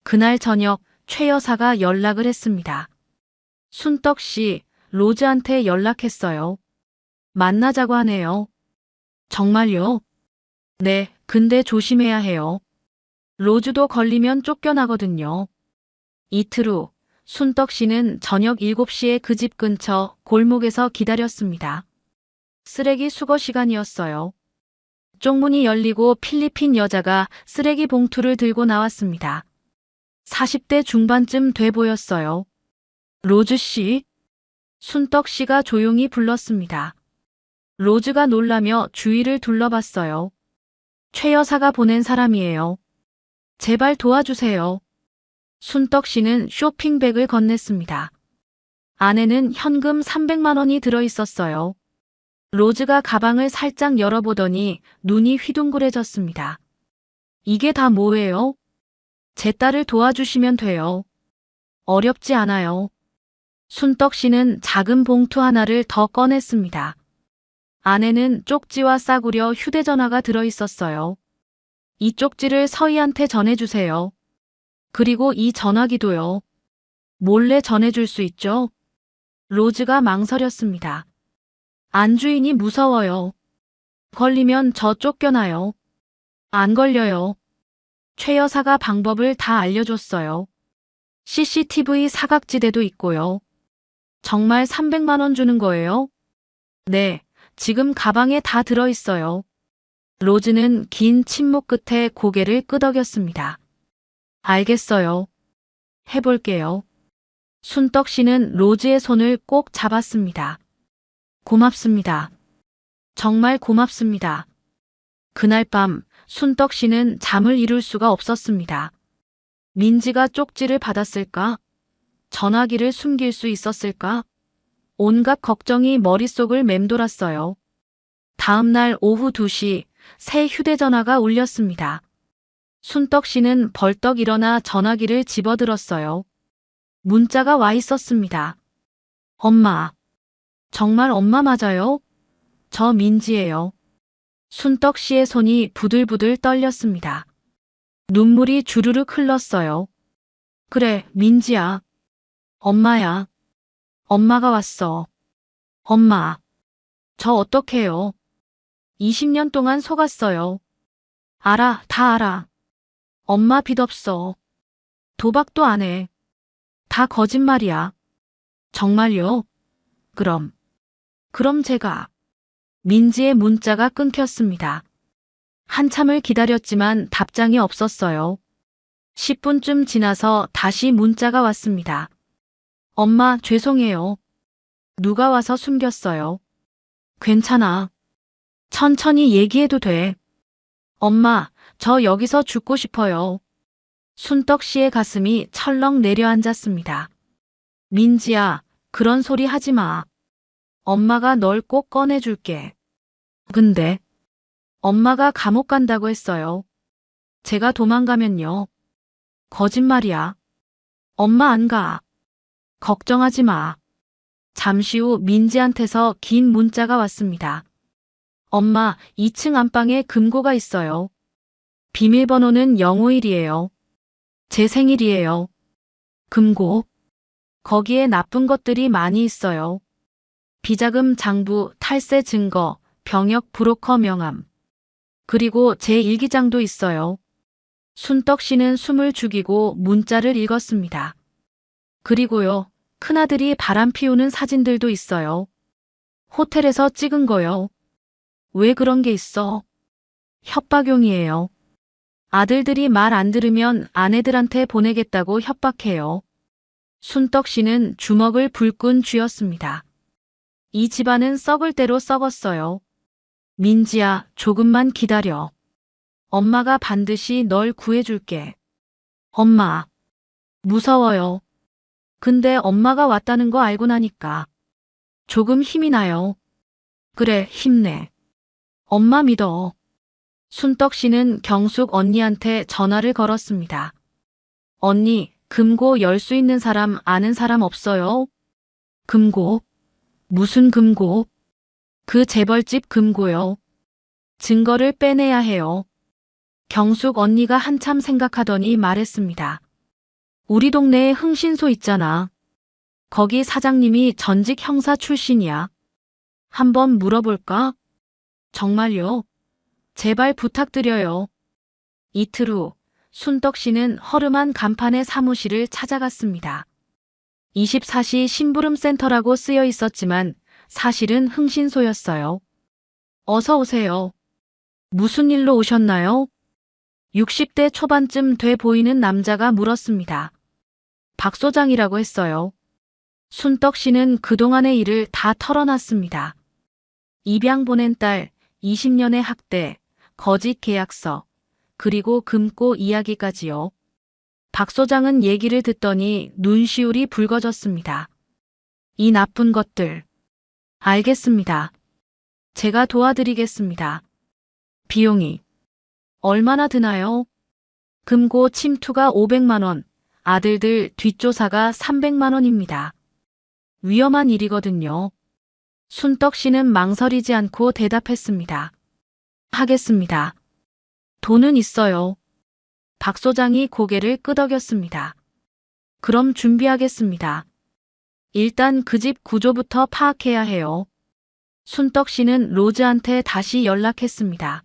S2: 그날 저녁 최 여사가 연락을 했습니다. 순떡 씨, 로즈한테 연락했어요. 만나자고 하네요. 정말요? 네, 근데 조심해야 해요. 로즈도 걸리면 쫓겨나거든요. 이틀 후, 순떡 씨는 저녁 7시에 그 집 근처 골목에서 기다렸습니다. 쓰레기 수거 시간이었어요. 쪽문이 열리고 필리핀 여자가 쓰레기 봉투를 들고 나왔습니다. 40대 중반쯤 돼 보였어요. 로즈 씨? 순떡 씨가 조용히 불렀습니다. 로즈가 놀라며 주위를 둘러봤어요. 최 여사가 보낸 사람이에요. 제발 도와주세요. 순떡 씨는 쇼핑백을 건넸습니다. 안에는 현금 300만 원이 들어 있었어요. 로즈가 가방을 살짝 열어보더니 눈이 휘둥그레졌습니다. 이게 다 뭐예요? 제 딸을 도와주시면 돼요. 어렵지 않아요. 순떡 씨는 작은 봉투 하나를 더 꺼냈습니다. 안에는 쪽지와 싸구려 휴대전화가 들어 있었어요. 이 쪽지를 서희한테 전해주세요. 그리고 이 전화기도요. 몰래 전해줄 수 있죠? 로즈가 망설였습니다. 안주인이 무서워요. 걸리면 저 쫓겨나요. 안 걸려요. 최 여사가 방법을 다 알려줬어요. CCTV 사각지대도 있고요. 정말 300만 원 주는 거예요? 네, 지금 가방에 다 들어있어요. 로즈는 긴 침묵 끝에 고개를 끄덕였습니다. 알겠어요. 해볼게요. 순떡 씨는 로즈의 손을 꼭 잡았습니다. 고맙습니다. 정말 고맙습니다. 그날 밤 순떡 씨는 잠을 이룰 수가 없었습니다. 민지가 쪽지를 받았을까? 전화기를 숨길 수 있었을까? 온갖 걱정이 머릿속을 맴돌았어요. 다음 날 오후 2시 새 휴대전화가 울렸습니다. 순떡 씨는 벌떡 일어나 전화기를 집어들었어요. 문자가 와 있었습니다. 엄마. 정말 엄마 맞아요? 저 민지예요. 순떡 씨의 손이 부들부들 떨렸습니다. 눈물이 주르륵 흘렀어요. 그래, 민지야. 엄마야. 엄마가 왔어. 엄마. 저 어떡해요? 20년 동안 속았어요. 알아, 다 알아. 엄마 빚 없어. 도박도 안 해. 다 거짓말이야. 정말요? 그럼 제가. 민지의 문자가 끊겼습니다. 한참을 기다렸지만 답장이 없었어요. 10분쯤 지나서 다시 문자가 왔습니다. 엄마, 죄송해요. 누가 와서 숨겼어요. 괜찮아. 천천히 얘기해도 돼. 엄마, 저 여기서 죽고 싶어요. 순떡 씨의 가슴이 철렁 내려앉았습니다. 민지야, 그런 소리 하지 마. 엄마가 널 꼭 꺼내줄게. 근데 엄마가 감옥 간다고 했어요. 제가 도망가면요. 거짓말이야. 엄마 안 가. 걱정하지 마. 잠시 후 민지한테서 긴 문자가 왔습니다. 엄마, 2층 안방에 금고가 있어요. 비밀번호는 051이에요. 제 생일이에요. 금고. 거기에 나쁜 것들이 많이 있어요. 비자금 장부, 탈세 증거, 병역 브로커 명함. 그리고 제 일기장도 있어요. 순떡 씨는 숨을 죽이고 문자를 읽었습니다. 그리고요, 큰아들이 바람 피우는 사진들도 있어요. 호텔에서 찍은 거요. 왜 그런 게 있어? 협박용이에요. 아들들이 말 안 들으면 아내들한테 보내겠다고 협박해요. 순떡 씨는 주먹을 불끈 쥐었습니다. 이 집안은 썩을 대로 썩었어요. 민지야, 조금만 기다려. 엄마가 반드시 널 구해줄게. 엄마. 무서워요. 근데 엄마가 왔다는 거 알고 나니까 조금 힘이 나요. 그래, 힘내. 엄마 믿어. 순떡 씨는 경숙 언니한테 전화를 걸었습니다. 언니, 금고 열 수 있는 사람 아는 사람 없어요? 금고? 무슨 금고? 그 재벌집 금고요. 증거를 빼내야 해요. 경숙 언니가 한참 생각하더니 말했습니다. 우리 동네에 흥신소 있잖아. 거기 사장님이 전직 형사 출신이야. 한번 물어볼까? 정말요? 제발 부탁드려요. 이틀 후 순떡 씨는 허름한 간판의 사무실을 찾아갔습니다. 24시 심부름센터라고 쓰여 있었지만 사실은 흥신소였어요. 어서 오세요. 무슨 일로 오셨나요? 60대 초반쯤 돼 보이는 남자가 물었습니다. 박 소장이라고 했어요. 순떡 씨는 그동안의 일을 다 털어놨습니다. 입양 보낸 딸, 20년의 학대, 거짓 계약서, 그리고 금고 이야기까지요. 박 소장은 얘기를 듣더니 눈시울이 붉어졌습니다. 이 나쁜 것들. 알겠습니다. 제가 도와드리겠습니다. 비용이 얼마나 드나요? 금고 침투가 500만 원, 아들들 뒷조사가 300만 원입니다. 위험한 일이거든요. 순떡 씨는 망설이지 않고 대답했습니다. 하겠습니다. 돈은 있어요. 박 소장이 고개를 끄덕였습니다. 그럼 준비하겠습니다. 일단 그 집 구조부터 파악해야 해요. 순떡 씨는 로즈한테 다시 연락했습니다.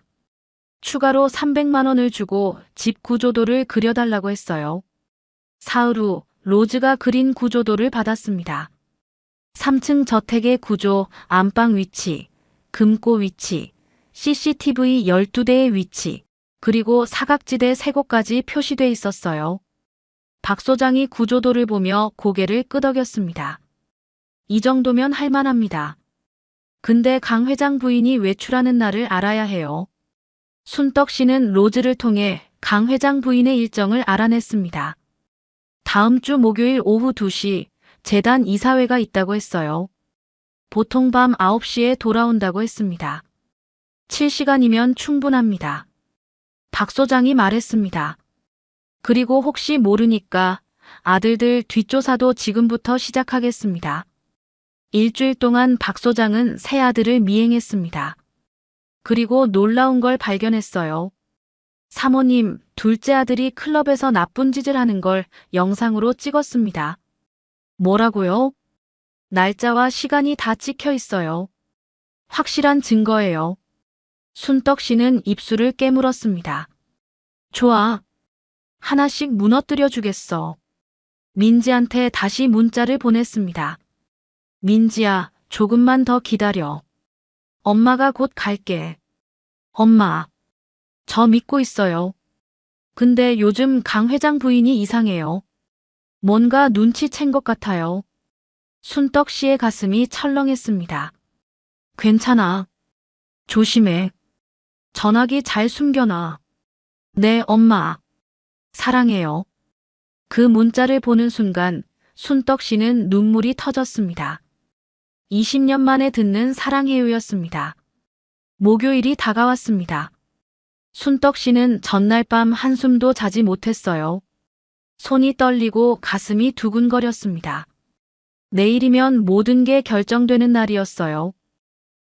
S2: 추가로 300만 원을 주고 집 구조도를 그려달라고 했어요. 사흘 후 로즈가 그린 구조도를 받았습니다. 3층 저택의 구조, 안방 위치, 금고 위치, CCTV 12대의 위치, 그리고 사각지대 3곳까지 표시돼 있었어요. 박 소장이 구조도를 보며 고개를 끄덕였습니다. 이 정도면 할만합니다. 근데 강 회장 부인이 외출하는 날을 알아야 해요. 순떡 씨는 로즈를 통해 강 회장 부인의 일정을 알아냈습니다. 다음 주 목요일 오후 2시 재단 이사회가 있다고 했어요. 보통 밤 9시에 돌아온다고 했습니다. 7시간이면 충분합니다. 박 소장이 말했습니다. 그리고 혹시 모르니까 아들들 뒷조사도 지금부터 시작하겠습니다. 일주일 동안 박 소장은 새 아들을 미행했습니다. 그리고 놀라운 걸 발견했어요. 사모님, 둘째 아들이 클럽에서 나쁜 짓을 하는 걸 영상으로 찍었습니다. 뭐라고요? 날짜와 시간이 다 찍혀 있어요. 확실한 증거예요. 순떡 씨는 입술을 깨물었습니다. 좋아. 하나씩 무너뜨려 주겠어. 민지한테 다시 문자를 보냈습니다. 민지야, 조금만 더 기다려. 엄마가 곧 갈게. 엄마, 저 믿고 있어요. 근데 요즘 강 회장 부인이 이상해요. 뭔가 눈치챈 것 같아요. 순떡 씨의 가슴이 철렁했습니다. 괜찮아. 조심해. 전화기 잘 숨겨놔. 네, 엄마. 사랑해요. 그 문자를 보는 순간 순떡 씨는 눈물이 터졌습니다. 20년 만에 듣는 사랑해요였습니다. 목요일이 다가왔습니다. 순떡 씨는 전날 밤 한숨도 자지 못했어요. 손이 떨리고 가슴이 두근거렸습니다. 내일이면 모든 게 결정되는 날이었어요.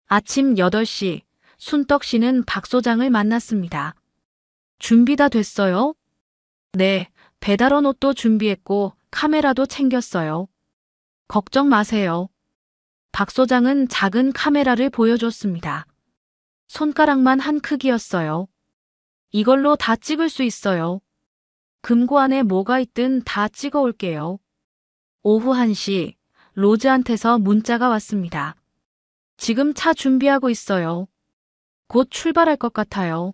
S2: 아침 8시, 순떡 씨는 박 소장을 만났습니다. 준비 다 됐어요? 네, 배달원 옷도 준비했고 카메라도 챙겼어요. 걱정 마세요. 박 소장은 작은 카메라를 보여줬습니다. 손가락만 한 크기였어요. 이걸로 다 찍을 수 있어요. 금고 안에 뭐가 있든 다 찍어 올게요. 오후 1시, 로즈한테서 문자가 왔습니다. 지금 차 준비하고 있어요. 곧 출발할 것 같아요.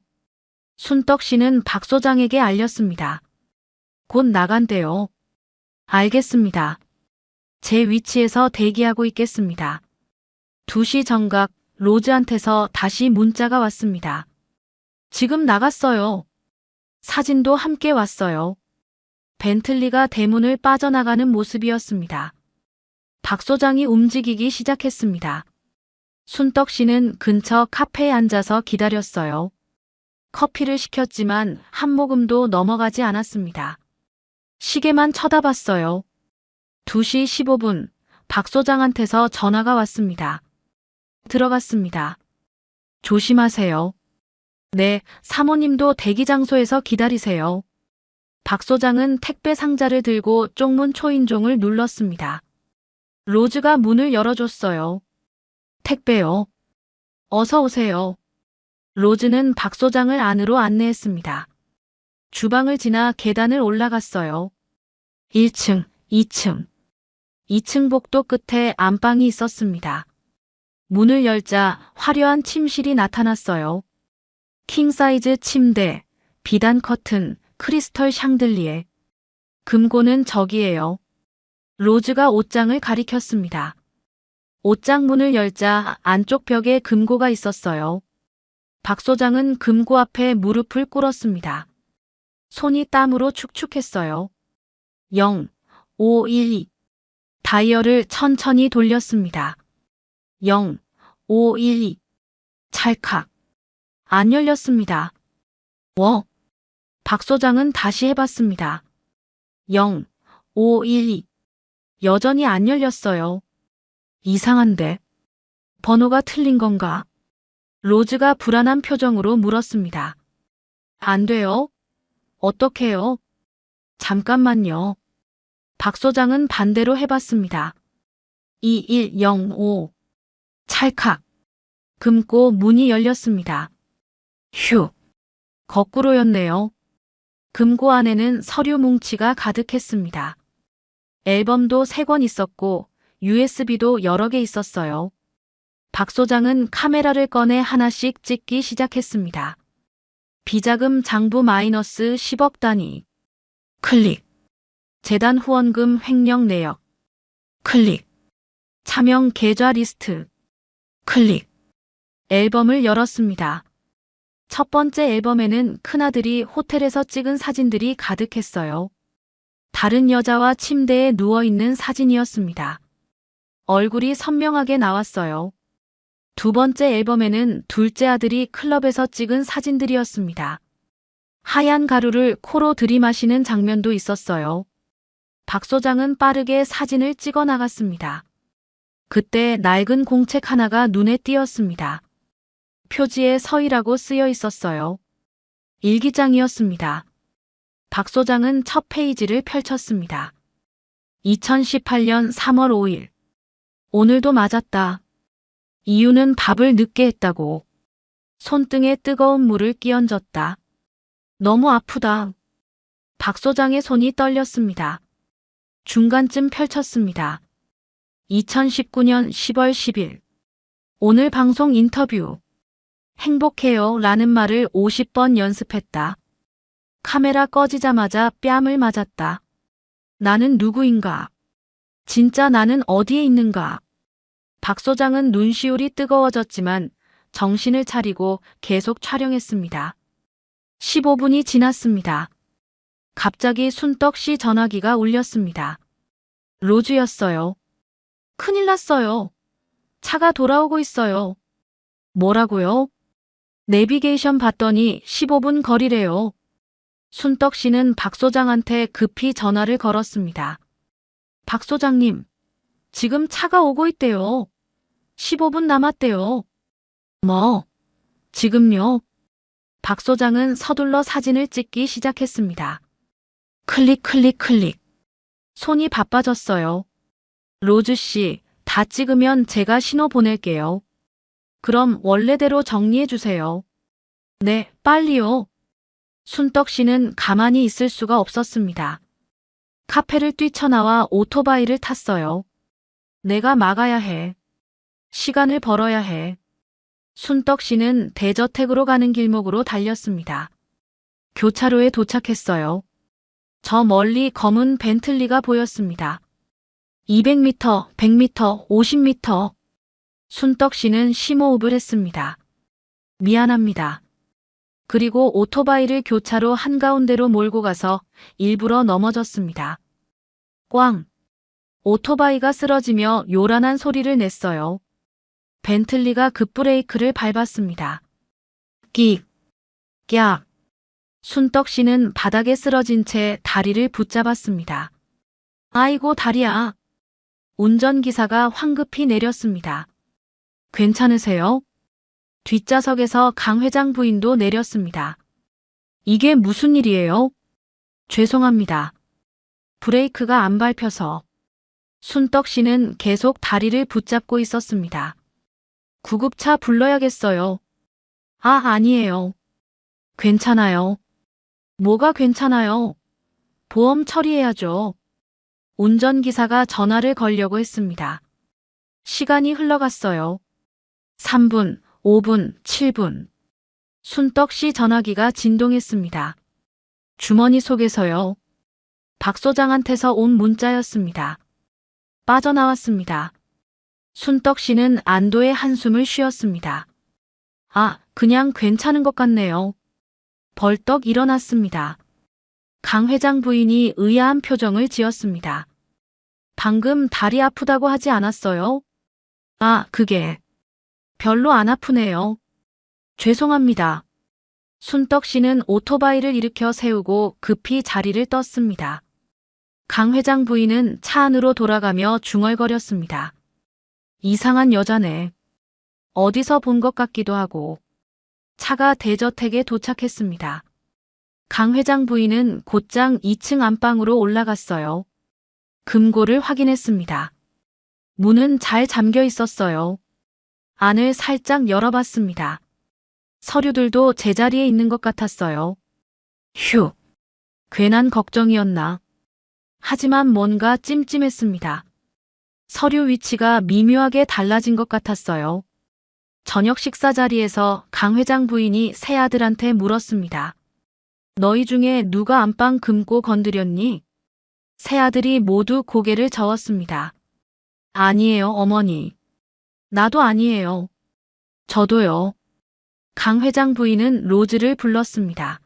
S2: 순떡 씨는 박 소장에게 알렸습니다. 곧 나간대요. 알겠습니다. 제 위치에서 대기하고 있겠습니다. 2시 정각, 로즈한테서 다시 문자가 왔습니다. 지금 나갔어요. 사진도 함께 왔어요. 벤틀리가 대문을 빠져나가는 모습이었습니다. 박 소장이 움직이기 시작했습니다. 순떡 씨는 근처 카페에 앉아서 기다렸어요. 커피를 시켰지만 한 모금도 넘어가지 않았습니다. 시계만 쳐다봤어요. 2시 15분, 박 소장한테서 전화가 왔습니다. 들어갔습니다. 조심하세요. 네, 사모님도 대기 장소에서 기다리세요. 박 소장은 택배 상자를 들고 쪽문 초인종을 눌렀습니다. 로즈가 문을 열어줬어요. 택배요. 어서 오세요. 로즈는 박 소장을 안으로 안내했습니다. 주방을 지나 계단을 올라갔어요. 1층, 2층. 2층 복도 끝에 안방이 있었습니다. 문을 열자 화려한 침실이 나타났어요. 킹사이즈 침대, 비단 커튼, 크리스털 샹들리에. 금고는 저기예요. 로즈가 옷장을 가리켰습니다. 옷장 문을 열자 안쪽 벽에 금고가 있었어요. 박 소장은 금고 앞에 무릎을 꿇었습니다. 손이 땀으로 축축했어요. 0, 5, 1, 2. 다이얼을 천천히 돌렸습니다. 0, 5, 1, 2. 찰칵. 안 열렸습니다. 박 소장은 다시 해봤습니다. 0, 5, 1, 2. 여전히 안 열렸어요. 이상한데. 번호가 틀린 건가? 로즈가 불안한 표정으로 물었습니다. 안 돼요? 어떡해요? 잠깐만요. 박 소장은 반대로 해봤습니다. 2105. 찰칵. 금고 문이 열렸습니다. 휴. 거꾸로였네요. 금고 안에는 서류 뭉치가 가득했습니다. 앨범도 3권 있었고 USB도 여러 개 있었어요. 박 소장은 카메라를 꺼내 하나씩 찍기 시작했습니다. 비자금 장부 마이너스 10억 단위. 클릭. 재단 후원금 횡령 내역. 클릭. 차명 계좌 리스트. 클릭. 앨범을 열었습니다. 첫 번째 앨범에는 큰아들이 호텔에서 찍은 사진들이 가득했어요. 다른 여자와 침대에 누워있는 사진이었습니다. 얼굴이 선명하게 나왔어요. 두 번째 앨범에는 둘째 아들이 클럽에서 찍은 사진들이었습니다. 하얀 가루를 코로 들이마시는 장면도 있었어요. 박 소장은 빠르게 사진을 찍어 나갔습니다. 그때 낡은 공책 하나가 눈에 띄었습니다. 표지에 서희라고 쓰여 있었어요. 일기장이었습니다. 박 소장은 첫 페이지를 펼쳤습니다. 2018년 3월 5일. 오늘도 맞았다. 이유는 밥을 늦게 했다고. 손등에 뜨거운 물을 끼얹었다. 너무 아프다. 박 소장의 손이 떨렸습니다. 중간쯤 펼쳤습니다. 2019년 10월 10일. 오늘 방송 인터뷰. 행복해요 라는 말을 50번 연습했다. 카메라 꺼지자마자 뺨을 맞았다. 나는 누구인가? 진짜 나는 어디에 있는가? 박 소장은 눈시울이 뜨거워졌지만 정신을 차리고 계속 촬영했습니다. 15분이 지났습니다. 갑자기 순떡 씨 전화기가 울렸습니다. 로즈였어요. 큰일 났어요. 차가 돌아오고 있어요. 뭐라고요? 내비게이션 봤더니 15분 거리래요. 순떡 씨는 박 소장한테 급히 전화를 걸었습니다. 박 소장님, 지금 차가 오고 있대요. 15분 남았대요. 뭐? 지금요? 박 소장은 서둘러 사진을 찍기 시작했습니다. 클릭 클릭 클릭. 손이 바빠졌어요. 로즈 씨, 다 찍으면 제가 신호 보낼게요. 그럼 원래대로 정리해 주세요. 네, 빨리요. 순떡 씨는 가만히 있을 수가 없었습니다. 카페를 뛰쳐나와 오토바이를 탔어요. 내가 막아야 해. 시간을 벌어야 해. 순떡 씨는 대저택으로 가는 길목으로 달렸습니다. 교차로에 도착했어요. 저 멀리 검은 벤틀리가 보였습니다. 200m, 100m, 50m. 순떡 씨는 심호흡을 했습니다. 미안합니다. 그리고 오토바이를 교차로 한가운데로 몰고 가서 일부러 넘어졌습니다. 꽝! 오토바이가 쓰러지며 요란한 소리를 냈어요. 벤틀리가 급브레이크를 밟았습니다. 끽! 깍! 순떡 씨는 바닥에 쓰러진 채 다리를 붙잡았습니다. 아이고 다리야. 운전기사가 황급히 내렸습니다. 괜찮으세요? 뒷좌석에서 강 회장 부인도 내렸습니다. 이게 무슨 일이에요? 죄송합니다. 브레이크가 안 밟혀서. 순떡 씨는 계속 다리를 붙잡고 있었습니다. 구급차 불러야겠어요. 아니에요. 괜찮아요. 뭐가 괜찮아요? 보험 처리해야죠. 운전기사가 전화를 걸려고 했습니다. 시간이 흘러갔어요. 3분, 5분, 7분. 순떡 씨 전화기가 진동했습니다. 주머니 속에서요. 박 소장한테서 온 문자였습니다. 빠져나왔습니다. 순떡 씨는 안도의 한숨을 쉬었습니다. 그냥 괜찮은 것 같네요. 벌떡 일어났습니다. 강 회장 부인이 의아한 표정을 지었습니다. 방금 다리 아프다고 하지 않았어요? 그게 별로 안 아프네요. 죄송합니다. 순떡 씨는 오토바이를 일으켜 세우고 급히 자리를 떴습니다. 강 회장 부인은 차 안으로 돌아가며 중얼거렸습니다. 이상한 여자네. 어디서 본 것 같기도 하고. 차가 대저택에 도착했습니다. 강 회장 부인은 곧장 2층 안방으로 올라갔어요. 금고를 확인했습니다. 문은 잘 잠겨 있었어요. 안을 살짝 열어봤습니다. 서류들도 제자리에 있는 것 같았어요. 휴, 괜한 걱정이었나. 하지만 뭔가 찜찜했습니다. 서류 위치가 미묘하게 달라진 것 같았어요. 저녁 식사 자리에서 강 회장 부인이 새 아들한테 물었습니다. 너희 중에 누가 안방 금고 건드렸니? 새 아들이 모두 고개를 저었습니다. 아니에요, 어머니. 나도 아니에요. 저도요. 강 회장 부인은 로즈를 불렀습니다.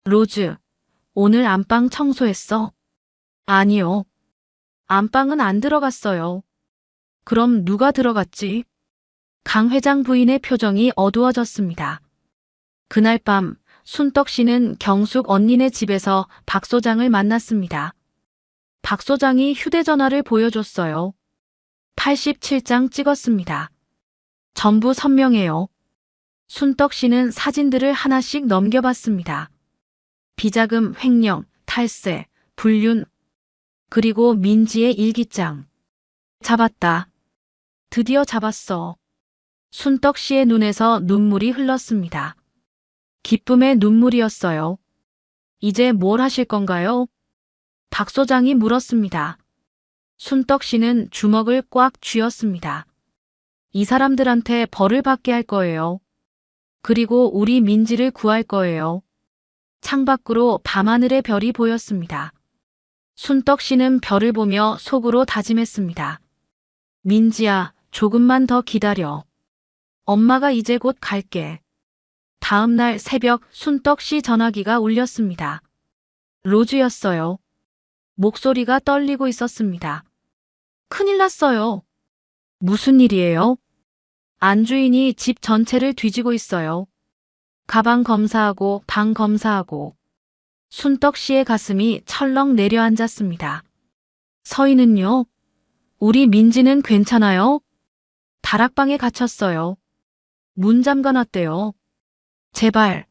S2: 로즈, 오늘 안방 청소했어? 아니요. 안방은 안 들어갔어요. 그럼 누가 들어갔지? 강 회장 부인의 표정이 어두워졌습니다. 그날 밤 순떡 씨는 경숙 언니네 집에서 박 소장을 만났습니다. 박 소장이 휴대전화를 보여줬어요. 87장 찍었습니다. 전부 선명해요. 순떡 씨는 사진들을 하나씩 넘겨봤습니다. 비자금 횡령, 탈세, 불륜, 그리고 민지의 일기장. 잡았다. 드디어 잡았어. 순떡 씨의 눈에서 눈물이 흘렀습니다. 기쁨의 눈물이었어요. 이제 뭘 하실 건가요? 박 소장이 물었습니다. 순떡 씨는 주먹을 꽉 쥐었습니다. 이 사람들한테 벌을 받게 할 거예요. 그리고 우리 민지를 구할 거예요. 창밖으로 밤하늘의 별이 보였습니다. 순떡 씨는 별을 보며 속으로 다짐했습니다. 민지야, 조금만 더 기다려. 엄마가 이제 곧 갈게. 다음 날 새벽 순떡 씨 전화기가 울렸습니다. 로즈였어요. 목소리가 떨리고 있었습니다. 큰일 났어요. 무슨 일이에요? 안 주인이 집 전체를 뒤지고 있어요. 가방 검사하고 방 검사하고. 순떡 씨의 가슴이 철렁 내려앉았습니다. 서희는요? 우리 민지는 괜찮아요? 다락방에 갇혔어요. 문 잠가놨대요. 제발,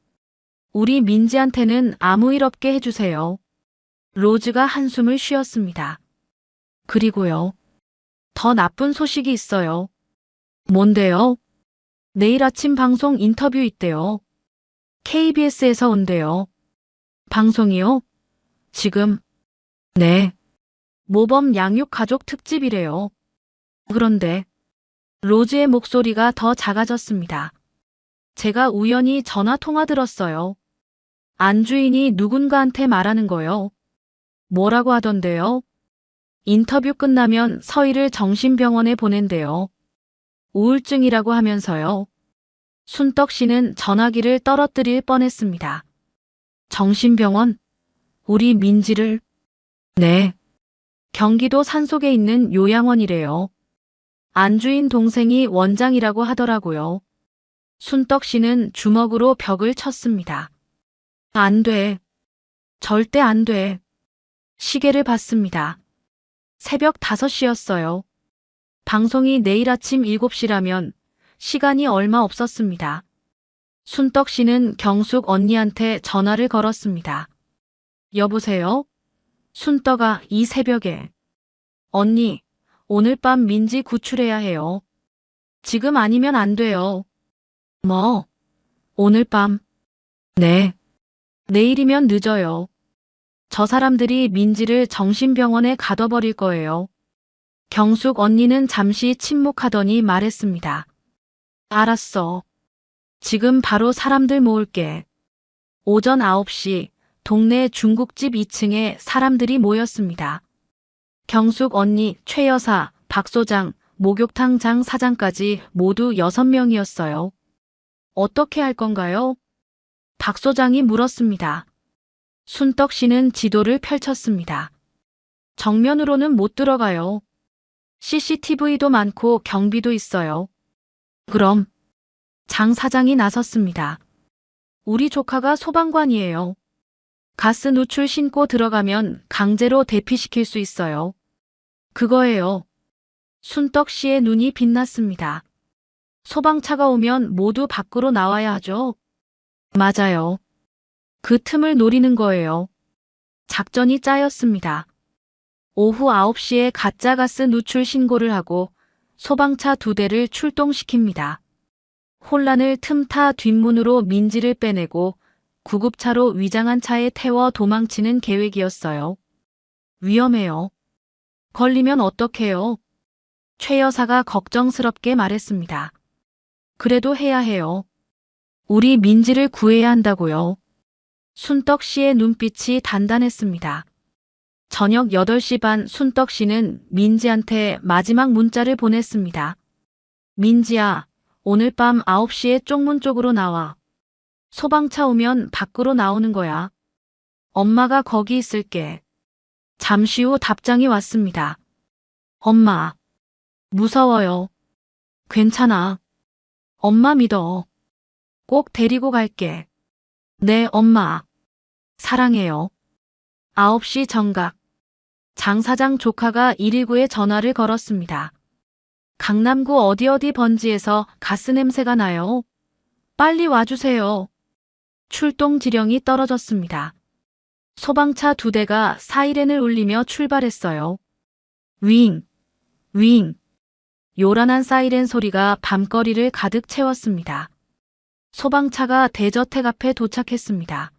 S2: 우리 민지한테는 아무 일 없게 해주세요. 로즈가 한숨을 쉬었습니다. 그리고요. 더 나쁜 소식이 있어요. 뭔데요? 내일 아침 방송 인터뷰 있대요. KBS에서 온대요. 방송이요? 지금? 네. 모범 양육 가족 특집이래요. 그런데 로즈의 목소리가 더 작아졌습니다. 제가 우연히 전화 통화 들었어요. 안 주인이 누군가한테 말하는 거요. 뭐라고 하던데요? 인터뷰 끝나면 서희를 정신병원에 보낸대요. 우울증이라고 하면서요. 순떡 씨는 전화기를 떨어뜨릴 뻔했습니다. 정신병원? 우리 민지를? 네. 경기도 산속에 있는 요양원이래요. 안주인 동생이 원장이라고 하더라고요. 순떡 씨는 주먹으로 벽을 쳤습니다. 안 돼. 절대 안 돼. 시계를 봤습니다. 새벽 5시였어요. 방송이 내일 아침 7시라면 시간이 얼마 없었습니다. 순떡 씨는 경숙 언니한테 전화를 걸었습니다. 여보세요? 순떡아, 이 새벽에. 언니, 오늘 밤 민지 구출해야 해요. 지금 아니면 안 돼요. 뭐? 오늘 밤? 네. 내일이면 늦어요. 저 사람들이 민지를 정신병원에 가둬버릴 거예요. 경숙 언니는 잠시 침묵하더니 말했습니다. 알았어. 지금 바로 사람들 모을게. 오전 9시 동네 중국집 2층에 사람들이 모였습니다. 경숙 언니, 최 여사, 박 소장, 목욕탕 장 사장까지 모두 6명이었어요. 어떻게 할 건가요? 박 소장이 물었습니다. 순떡 씨는 지도를 펼쳤습니다. 정면으로는 못 들어가요. CCTV도 많고 경비도 있어요. 그럼 장 사장이 나섰습니다. 우리 조카가 소방관이에요. 가스 누출 신고 들어가면 강제로 대피시킬 수 있어요. 그거예요. 순떡 씨의 눈이 빛났습니다. 소방차가 오면 모두 밖으로 나와야 하죠. 맞아요. 그 틈을 노리는 거예요. 작전이 짜였습니다. 오후 9시에 가짜 가스 누출 신고를 하고 소방차 2대를 출동시킵니다. 혼란을 틈타 뒷문으로 민지를 빼내고 구급차로 위장한 차에 태워 도망치는 계획이었어요. 위험해요. 걸리면 어떡해요? 최 여사가 걱정스럽게 말했습니다. 그래도 해야 해요. 우리 민지를 구해야 한다고요. 순떡 씨의 눈빛이 단단했습니다. 저녁 8시 반 순떡 씨는 민지한테 마지막 문자를 보냈습니다. 민지야, 오늘 밤 9시에 쪽문 쪽으로 나와. 소방차 오면 밖으로 나오는 거야. 엄마가 거기 있을게. 잠시 후 답장이 왔습니다. 엄마, 무서워요. 괜찮아. 엄마 믿어. 꼭 데리고 갈게. 네, 엄마. 사랑해요. 9시 정각. 장 사장 조카가 119에 전화를 걸었습니다. 강남구 어디 번지에서 가스 냄새가 나요. 빨리 와주세요. 출동 지령이 떨어졌습니다. 소방차 2대가 사이렌을 울리며 출발했어요. 윙, 윙. 요란한 사이렌 소리가 밤거리를 가득 채웠습니다. 소방차가 대저택 앞에 도착했습니다.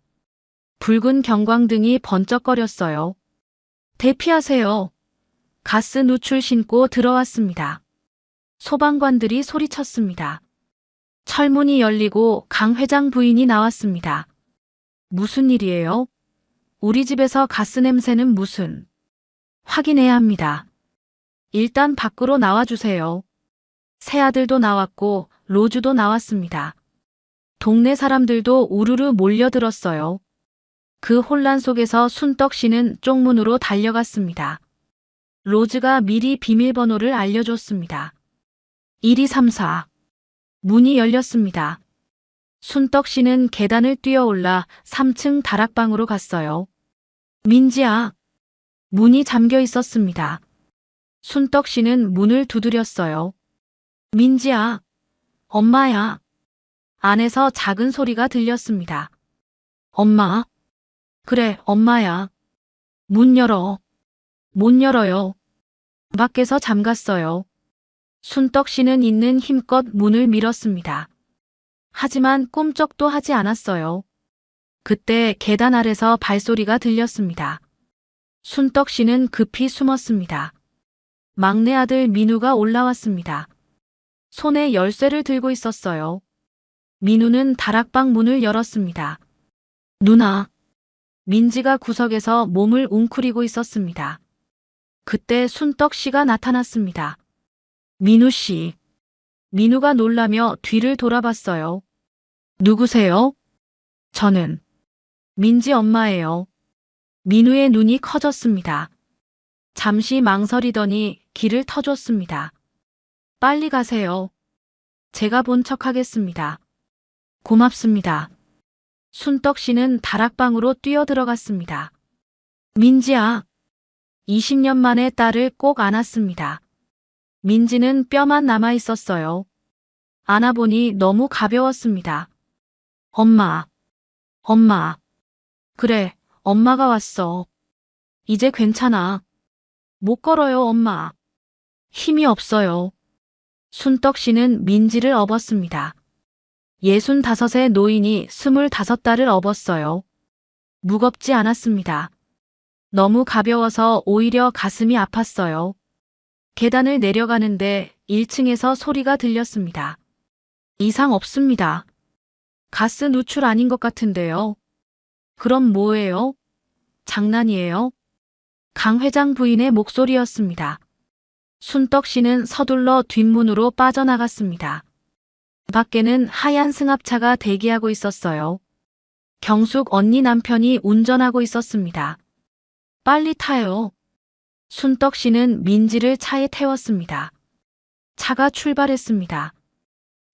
S2: 붉은 경광등이 번쩍거렸어요. 대피하세요. 가스 누출 신고 들어왔습니다. 소방관들이 소리쳤습니다. 철문이 열리고 강 회장 부인이 나왔습니다. 무슨 일이에요? 우리 집에서 가스 냄새는 무슨? 확인해야 합니다. 일단 밖으로 나와주세요. 새아들도 나왔고 로즈도 나왔습니다. 동네 사람들도 우르르 몰려들었어요. 그 혼란 속에서 순떡 씨는 쪽문으로 달려갔습니다. 로즈가 미리 비밀번호를 알려줬습니다. 1234. 문이 열렸습니다. 순떡 씨는 계단을 뛰어올라 3층 다락방으로 갔어요. 민지야. 문이 잠겨 있었습니다. 순떡 씨는 문을 두드렸어요. 민지야. 엄마야. 안에서 작은 소리가 들렸습니다. 엄마. 그래, 엄마야. 문 열어. 못 열어요. 밖에서 잠갔어요. 순떡 씨는 있는 힘껏 문을 밀었습니다. 하지만 꼼짝도 하지 않았어요. 그때 계단 아래서 발소리가 들렸습니다. 순떡 씨는 급히 숨었습니다. 막내 아들 민우가 올라왔습니다. 손에 열쇠를 들고 있었어요. 민우는 다락방 문을 열었습니다. 누나. 민지가 구석에서 몸을 웅크리고 있었습니다. 그때 순떡 씨가 나타났습니다. 민우 씨. 민우가 놀라며 뒤를 돌아봤어요. 누구세요? 저는 민지 엄마예요. 민우의 눈이 커졌습니다. 잠시 망설이더니 길을 터줬습니다. 빨리 가세요. 제가 본 척하겠습니다. 고맙습니다. 순떡 씨는 다락방으로 뛰어들어갔습니다. 민지야. 20년 만에 딸을 꼭 안았습니다. 민지는 뼈만 남아 있었어요. 안아보니 너무 가벼웠습니다. 엄마. 엄마. 그래, 엄마가 왔어. 이제 괜찮아. 못 걸어요, 엄마. 힘이 없어요. 순떡 씨는 민지를 업었습니다. 65의 노인이 25달을 업었어요. 무겁지 않았습니다. 너무 가벼워서 오히려 가슴이 아팠어요. 계단을 내려가는데 1층에서 소리가 들렸습니다. 이상 없습니다. 가스 누출 아닌 것 같은데요. 그럼 뭐예요? 장난이에요? 강 회장 부인의 목소리였습니다. 순떡 씨는 서둘러 뒷문으로 빠져나갔습니다. 밖에는 하얀 승합차가 대기하고 있었어요. 경숙 언니 남편이 운전하고 있었습니다. 빨리 타요. 순떡 씨는 민지를 차에 태웠습니다. 차가 출발했습니다.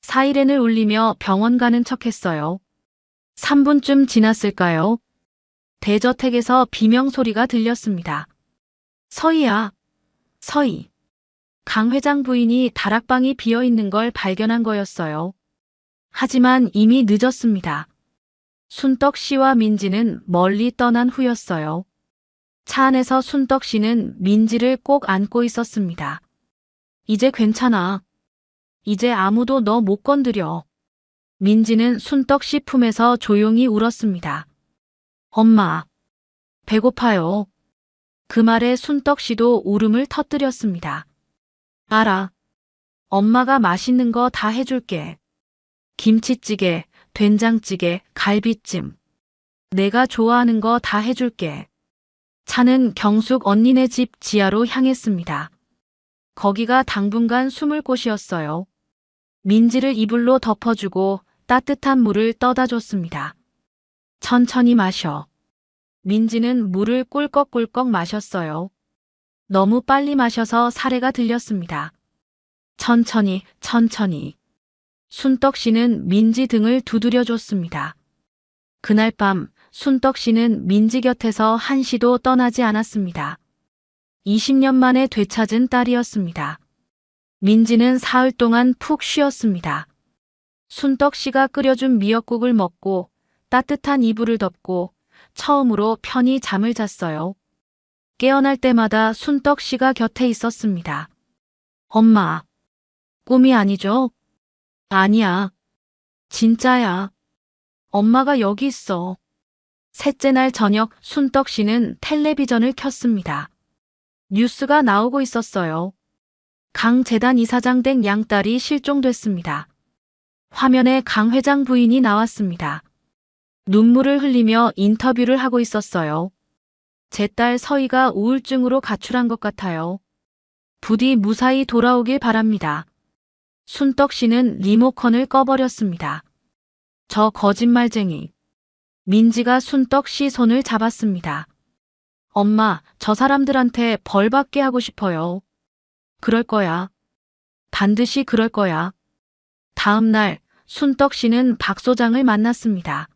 S2: 사이렌을 울리며 병원 가는 척했어요. 3분쯤 지났을까요? 대저택에서 비명소리가 들렸습니다. 서희야. 서희. 강 회장 부인이 다락방이 비어있는 걸 발견한 거였어요. 하지만 이미 늦었습니다. 순떡 씨와 민지는 멀리 떠난 후였어요. 차 안에서 순떡 씨는 민지를 꼭 안고 있었습니다. 이제 괜찮아. 이제 아무도 너 못 건드려. 민지는 순떡 씨 품에서 조용히 울었습니다. 엄마. 배고파요. 그 말에 순떡 씨도 울음을 터뜨렸습니다. 알아. 엄마가 맛있는 거 다 해줄게. 김치찌개, 된장찌개, 갈비찜. 내가 좋아하는 거 다 해줄게. 차는 경숙 언니네 집 지하로 향했습니다. 거기가 당분간 숨을 곳이었어요. 민지를 이불로 덮어주고 따뜻한 물을 떠다 줬습니다. 천천히 마셔. 민지는 물을 꿀꺽꿀꺽 마셨어요. 너무 빨리 마셔서 사례가 들렸습니다. 천천히, 천천히. 순떡 씨는 민지 등을 두드려 줬습니다. 그날 밤 순떡 씨는 민지 곁에서 한시도 떠나지 않았습니다. 20년 만에 되찾은 딸이었습니다. 민지는 사흘 동안 푹 쉬었습니다. 순떡 씨가 끓여준 미역국을 먹고 따뜻한 이불을 덮고 처음으로 편히 잠을 잤어요. 깨어날 때마다 순떡 씨가 곁에 있었습니다. 엄마, 꿈이 아니죠? 아니야. 진짜야. 엄마가 여기 있어. 셋째 날 저녁 순떡 씨는 텔레비전을 켰습니다. 뉴스가 나오고 있었어요. 강 재단 이사장 된 양딸이 실종됐습니다. 화면에 강 회장 부인이 나왔습니다. 눈물을 흘리며 인터뷰를 하고 있었어요. 제 딸 서희가 우울증으로 가출한 것 같아요. 부디 무사히 돌아오길 바랍니다. 순떡 씨는 리모컨을 꺼버렸습니다. 저 거짓말쟁이. 민지가 순떡 씨 손을 잡았습니다. 엄마, 저 사람들한테 벌 받게 하고 싶어요. 그럴 거야. 반드시 그럴 거야. 다음 날 순떡 씨는 박 소장을 만났습니다.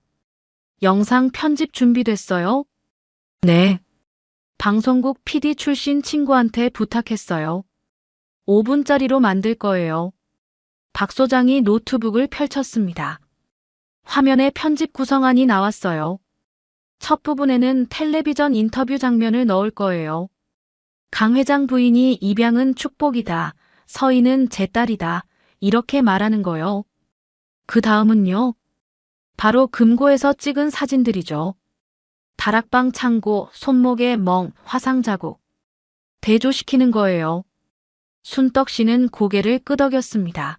S2: 영상 편집 준비됐어요? 네. 방송국 PD 출신 친구한테 부탁했어요. 5분짜리로 만들 거예요. 박 소장이 노트북을 펼쳤습니다. 화면에 편집 구성안이 나왔어요. 첫 부분에는 텔레비전 인터뷰 장면을 넣을 거예요. 강 회장 부인이 입양은 축복이다. 서희는 제 딸이다. 이렇게 말하는 거요. 그 다음은요. 바로 금고에서 찍은 사진들이죠. 다락방 창고, 손목에 멍, 화상 자국. 대조시키는 거예요. 순떡 씨는 고개를 끄덕였습니다.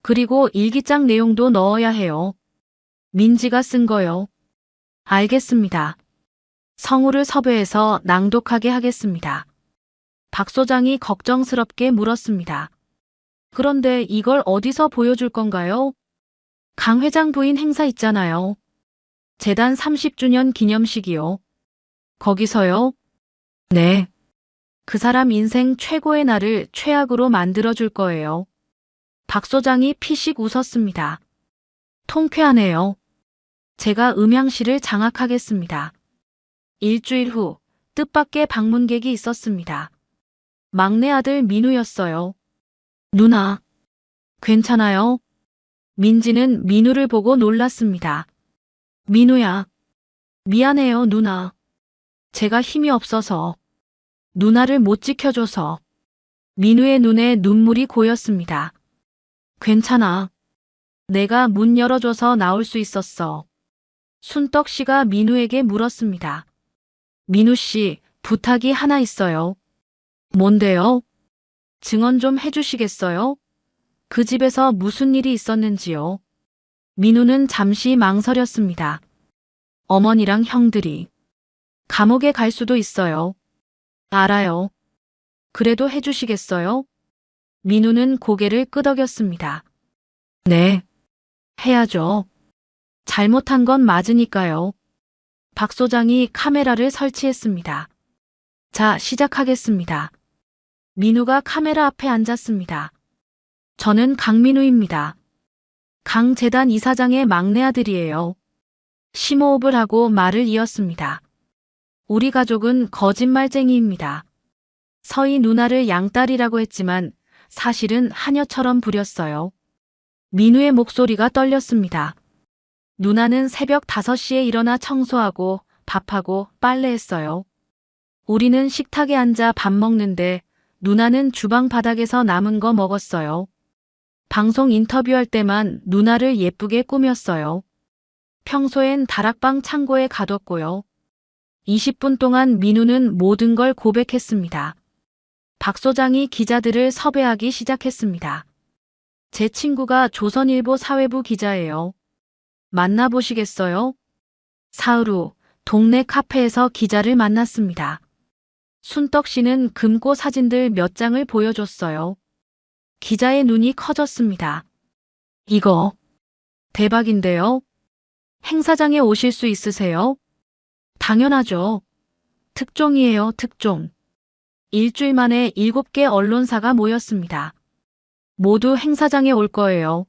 S2: 그리고 일기장 내용도 넣어야 해요. 민지가 쓴 거요. 알겠습니다. 성우를 섭외해서 낭독하게 하겠습니다. 박 소장이 걱정스럽게 물었습니다. 그런데 이걸 어디서 보여줄 건가요? 강 회장 부인 행사 있잖아요. 재단 30주년 기념식이요. 거기서요? 네. 그 사람 인생 최고의 날을 최악으로 만들어줄 거예요. 박 소장이 피식 웃었습니다. 통쾌하네요. 제가 음향실을 장악하겠습니다. 일주일 후 뜻밖의 방문객이 있었습니다. 막내 아들 민우였어요. 누나, 괜찮아요? 민지는 민우를 보고 놀랐습니다. 민우야, 미안해요, 누나. 제가 힘이 없어서, 누나를 못 지켜줘서. 민우의 눈에 눈물이 고였습니다. 괜찮아. 내가 문 열어줘서 나올 수 있었어. 순떡 씨가 민우에게 물었습니다. 민우 씨, 부탁이 하나 있어요. 뭔데요? 증언 좀 해주시겠어요? 그 집에서 무슨 일이 있었는지요? 민우는 잠시 망설였습니다. 어머니랑 형들이 감옥에 갈 수도 있어요. 알아요. 그래도 해주시겠어요? 민우는 고개를 끄덕였습니다. 네, 해야죠. 잘못한 건 맞으니까요. 박 소장이 카메라를 설치했습니다. 자, 시작하겠습니다. 민우가 카메라 앞에 앉았습니다. 저는 강민우입니다. 강 재단 이사장의 막내 아들이에요. 심호흡을 하고 말을 이었습니다. 우리 가족은 거짓말쟁이입니다. 서희 누나를 양딸이라고 했지만 사실은 하녀처럼 부렸어요. 민우의 목소리가 떨렸습니다. 누나는 새벽 5시에 일어나 청소하고 밥하고 빨래했어요. 우리는 식탁에 앉아 밥 먹는데 누나는 주방 바닥에서 남은 거 먹었어요. 방송 인터뷰할 때만 누나를 예쁘게 꾸몄어요. 평소엔 다락방 창고에 가뒀고요. 20분 동안 민우는 모든 걸 고백했습니다. 박 소장이 기자들을 섭외하기 시작했습니다. 제 친구가 조선일보 사회부 기자예요. 만나보시겠어요? 사흘 후 동네 카페에서 기자를 만났습니다. 순떡 씨는 금고 사진들 몇 장을 보여줬어요. 기자의 눈이 커졌습니다. 이거 대박인데요? 행사장에 오실 수 있으세요? 당연하죠. 특종이에요, 특종. 일주일 만에 7개 언론사가 모였습니다. 모두 행사장에 올 거예요.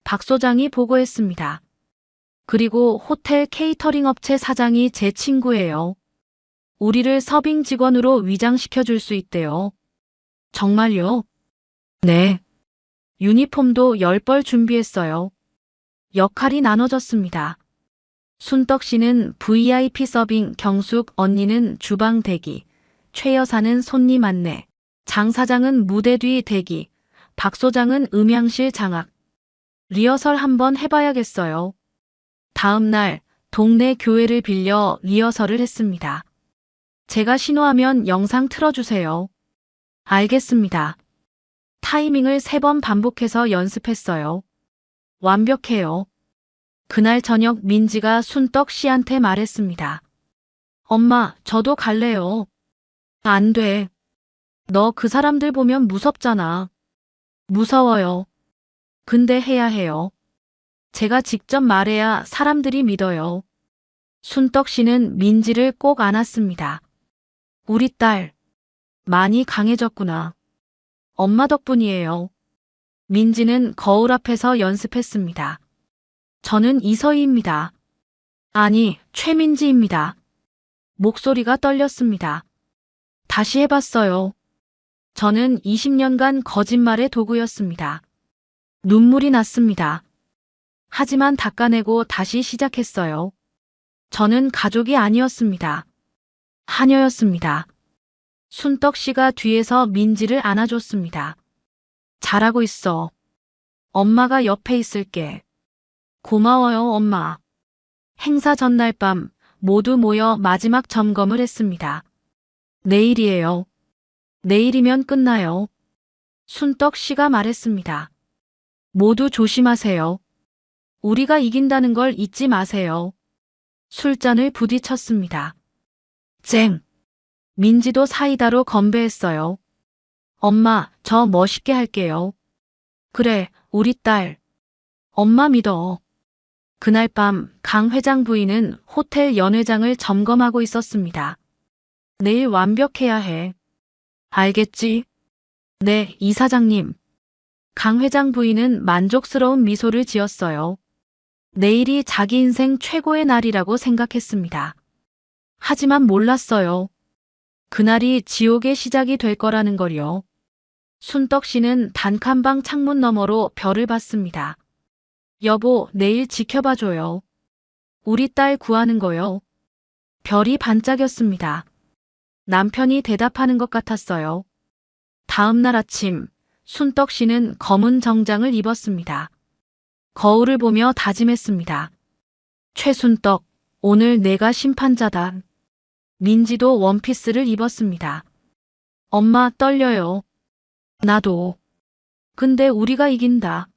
S2: 박 소장이 보고했습니다. 그리고 호텔 케이터링 업체 사장이 제 친구예요. 우리를 서빙 직원으로 위장시켜 줄 수 있대요. 정말요? 네. 유니폼도 10벌 준비했어요. 역할이 나눠졌습니다. 순떡 씨는 VIP 서빙, 경숙 언니는 주방 대기, 최 여사는 손님 안내, 장 사장은 무대 뒤 대기, 박 소장은 음향실 장악. 리허설 한번 해봐야겠어요. 다음 날 동네 교회를 빌려 리허설을 했습니다. 제가 신호하면 영상 틀어주세요. 알겠습니다. 타이밍을 3번 반복해서 연습했어요. 완벽해요. 그날 저녁 민지가 순떡 씨한테 말했습니다. 엄마, 저도 갈래요. 안 돼. 너 그 사람들 보면 무섭잖아. 무서워요. 근데 해야 해요. 제가 직접 말해야 사람들이 믿어요. 순떡 씨는 민지를 꼭 안았습니다. 우리 딸, 많이 강해졌구나. 엄마 덕분이에요. 민지는 거울 앞에서 연습했습니다. 저는 이서희입니다. 아니, 최민지입니다. 목소리가 떨렸습니다. 다시 해봤어요. 저는 20년간 거짓말의 도구였습니다. 눈물이 났습니다. 하지만 닦아내고 다시 시작했어요. 저는 가족이 아니었습니다. 하녀였습니다. 순떡 씨가 뒤에서 민지를 안아줬습니다. 잘하고 있어. 엄마가 옆에 있을게. 고마워요, 엄마. 행사 전날 밤 모두 모여 마지막 점검을 했습니다. 내일이에요. 내일이면 끝나요. 순떡 씨가 말했습니다. 모두 조심하세요. 우리가 이긴다는 걸 잊지 마세요. 술잔을 부딪혔습니다. 쨍. 민지도 사이다로 건배했어요. 엄마, 저 멋있게 할게요. 그래, 우리 딸. 엄마 믿어. 그날 밤 강 회장 부인은 호텔 연회장을 점검하고 있었습니다. 내일 완벽해야 해. 알겠지? 네, 이사장님. 강 회장 부인은 만족스러운 미소를 지었어요. 내일이 자기 인생 최고의 날이라고 생각했습니다. 하지만 몰랐어요. 그날이 지옥의 시작이 될 거라는 걸요. 순떡 씨는 단칸방 창문 너머로 별을 봤습니다. 여보, 내일 지켜봐줘요. 우리 딸 구하는 거요. 별이 반짝였습니다. 남편이 대답하는 것 같았어요. 다음 날 아침, 순떡 씨는 검은 정장을 입었습니다. 거울을 보며 다짐했습니다. 최순떡, 오늘 내가 심판자다. 민지도 원피스를 입었습니다. 엄마 떨려요. 나도. 근데 우리가 이긴다.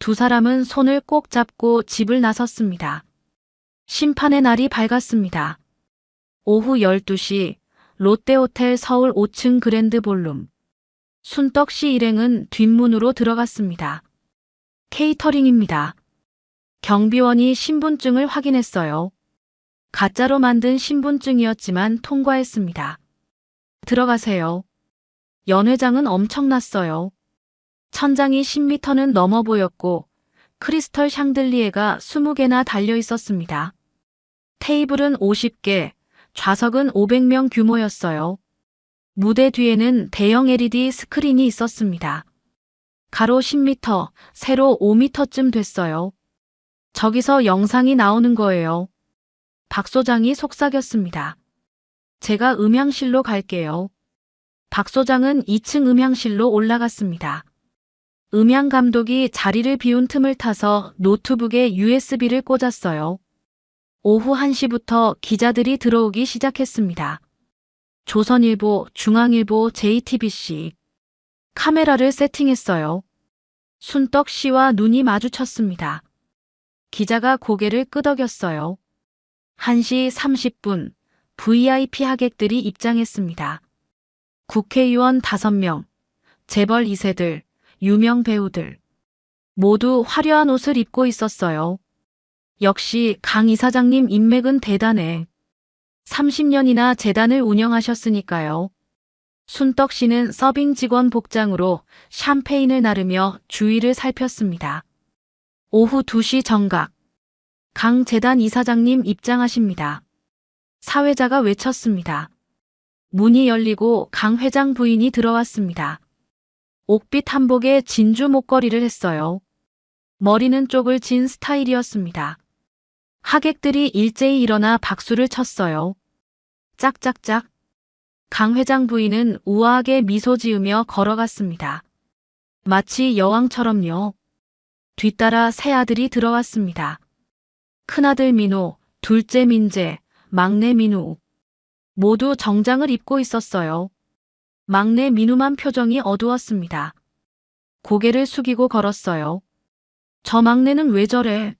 S2: 두 사람은 손을 꼭 잡고 집을 나섰습니다. 심판의 날이 밝았습니다. 오후 12시 롯데호텔 서울 5층 그랜드 볼룸. 순떡 씨 일행은 뒷문으로 들어갔습니다. 케이터링입니다. 경비원이 신분증을 확인했어요. 가짜로 만든 신분증이었지만 통과했습니다. 들어가세요. 연회장은 엄청났어요. 천장이 10m는 넘어 보였고 크리스털 샹들리에가 20개나 달려 있었습니다. 테이블은 50개, 좌석은 500명 규모였어요. 무대 뒤에는 대형 LED 스크린이 있었습니다. 가로 10m, 세로 5m쯤 됐어요. 저기서 영상이 나오는 거예요. 박 소장이 속삭였습니다. 제가 음향실로 갈게요. 박 소장은 2층 음향실로 올라갔습니다. 음향 감독이 자리를 비운 틈을 타서 노트북에 USB를 꽂았어요. 오후 1시부터 기자들이 들어오기 시작했습니다. 조선일보, 중앙일보, JTBC. 카메라를 세팅했어요. 순떡 씨와 눈이 마주쳤습니다. 기자가 고개를 끄덕였어요. 1시 30분, VIP 하객들이 입장했습니다. 국회의원 5명, 재벌 2세들, 유명 배우들. 모두 화려한 옷을 입고 있었어요. 역시 강 이사장님 인맥은 대단해. 30년이나 재단을 운영하셨으니까요. 순떡 씨는 서빙 직원 복장으로 샴페인을 나르며 주위를 살폈습니다. 오후 2시 정각. 강 재단 이사장님 입장하십니다. 사회자가 외쳤습니다. 문이 열리고 강 회장 부인이 들어왔습니다. 옥빛 한복에 진주 목걸이를 했어요. 머리는 쪽을 진 스타일이었습니다. 하객들이 일제히 일어나 박수를 쳤어요. 짝짝짝. 강 회장 부인은 우아하게 미소 지으며 걸어갔습니다. 마치 여왕처럼요. 뒤따라 세 아들이 들어왔습니다. 큰아들 민호, 둘째 민재, 막내 민우. 모두 정장을 입고 있었어요. 막내 민우만 표정이 어두웠습니다. 고개를 숙이고 걸었어요. 저 막내는 왜 저래?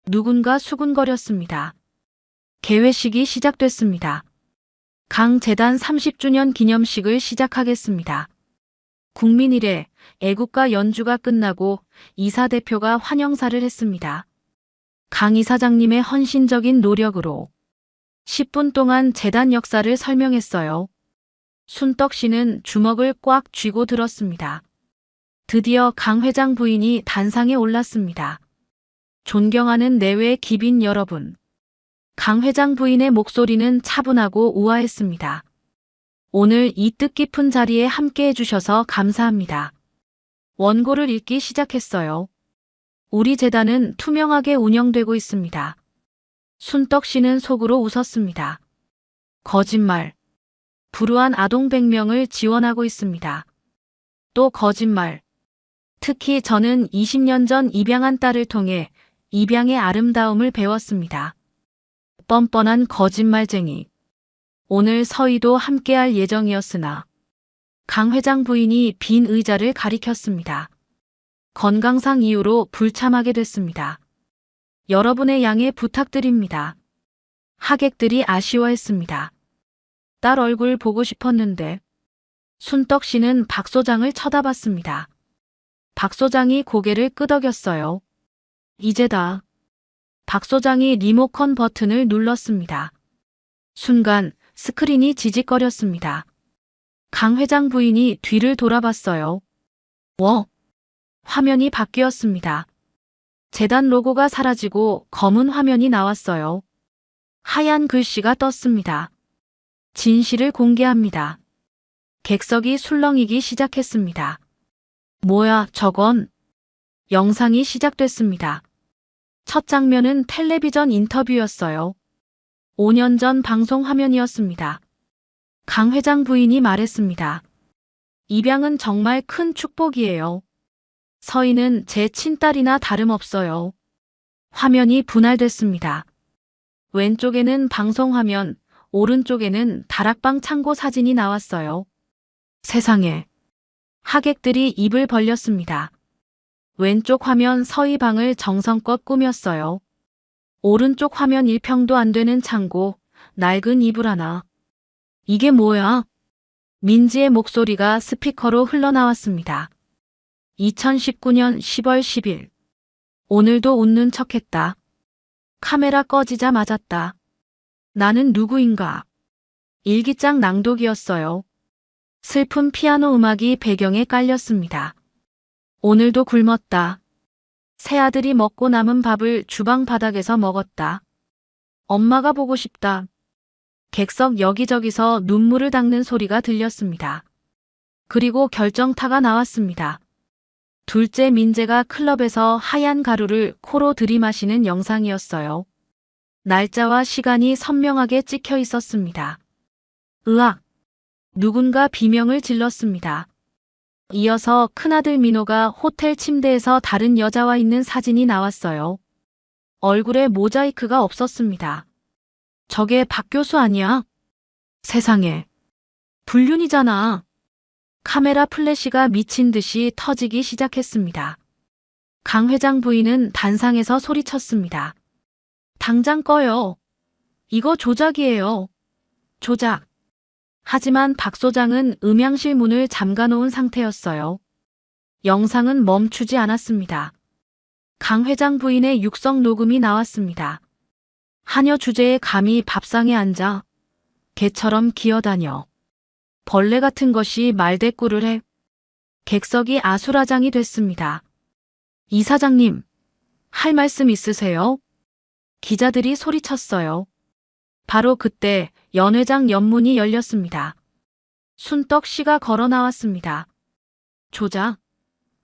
S2: 누군가 수군거렸습니다. 개회식이 시작됐습니다. 강 재단 30주년 기념식을 시작하겠습니다. 국민일에 애국가 연주가 끝나고 이사 대표가 환영사를 했습니다. 강 이사장님의 헌신적인 노력으로 10분 동안 재단 역사를 설명했어요. 순떡 씨는 주먹을 꽉 쥐고 들었습니다. 드디어 강 회장 부인이 단상에 올랐습니다. 존경하는 내외 기빈 여러분. 강 회장 부인의 목소리는 차분하고 우아했습니다. 오늘 이 뜻깊은 자리에 함께 해주셔서 감사합니다. 원고를 읽기 시작했어요. 우리 재단은 투명하게 운영되고 있습니다. 순떡 씨는 속으로 웃었습니다. 거짓말. 불우한 아동 100명을 지원하고 있습니다. 또 거짓말. 특히 저는 20년 전 입양한 딸을 통해 입양의 아름다움을 배웠습니다. 뻔뻔한 거짓말쟁이. 오늘 서희도 함께할 예정이었으나 강 회장 부인이 빈 의자를 가리켰습니다. 건강상 이유로 불참하게 됐습니다. 여러분의 양해 부탁드립니다. 하객들이 아쉬워했습니다. 딸 얼굴 보고 싶었는데. 순떡 씨는 박 소장을 쳐다봤습니다. 박 소장이 고개를 끄덕였어요. 이제다. 박 소장이 리모컨 버튼을 눌렀습니다. 순간 스크린이 지직거렸습니다. 강 회장 부인이 뒤를 돌아봤어요. 화면이 바뀌었습니다. 재단 로고가 사라지고 검은 화면이 나왔어요. 하얀 글씨가 떴습니다. 진실을 공개합니다. 객석이 술렁이기 시작했습니다. 뭐야, 저건? 영상이 시작됐습니다. 첫 장면은 텔레비전 인터뷰였어요. 5년 전 방송 화면이었습니다. 강 회장 부인이 말했습니다. 입양은 정말 큰 축복이에요. 서희는 제 친딸이나 다름없어요. 화면이 분할됐습니다. 왼쪽에는 방송 화면, 오른쪽에는 다락방 창고 사진이 나왔어요. 세상에. 하객들이 입을 벌렸습니다. 왼쪽 화면 서희 방을 정성껏 꾸몄어요. 오른쪽 화면 1평도 안 되는 창고, 낡은 이불 하나. 이게 뭐야? 민지의 목소리가 스피커로 흘러나왔습니다. 2019년 10월 10일. 오늘도 웃는 척했다. 카메라 꺼지자 맞았다. 나는 누구인가? 일기장 낭독이었어요. 슬픈 피아노 음악이 배경에 깔렸습니다. 오늘도 굶었다. 새아들이 먹고 남은 밥을 주방 바닥에서 먹었다. 엄마가 보고 싶다. 객석 여기저기서 눈물을 닦는 소리가 들렸습니다. 그리고 결정타가 나왔습니다. 둘째 민재가 클럽에서 하얀 가루를 코로 들이마시는 영상이었어요. 날짜와 시간이 선명하게 찍혀 있었습니다. 으악! 누군가 비명을 질렀습니다. 이어서 큰아들 민호가 호텔 침대에서 다른 여자와 있는 사진이 나왔어요. 얼굴에 모자이크가 없었습니다. 저게 박 교수 아니야? 세상에. 불륜이잖아. 카메라 플래시가 미친 듯이 터지기 시작했습니다. 강 회장 부인은 단상에서 소리쳤습니다. 당장 꺼요. 이거 조작이에요. 조작. 하지만 박 소장은 음향실 문을 잠가놓은 상태였어요. 영상은 멈추지 않았습니다. 강 회장 부인의 육성 녹음이 나왔습니다. 하녀 주제에 감히 밥상에 앉아 개처럼 기어다녀. 벌레 같은 것이 말대꾸를 해. 객석이 아수라장이 됐습니다. 이사장님, 할 말씀 있으세요? 기자들이 소리쳤어요. 바로 그때 연회장 연문이 열렸습니다. 순떡 씨가 걸어 나왔습니다. 조작?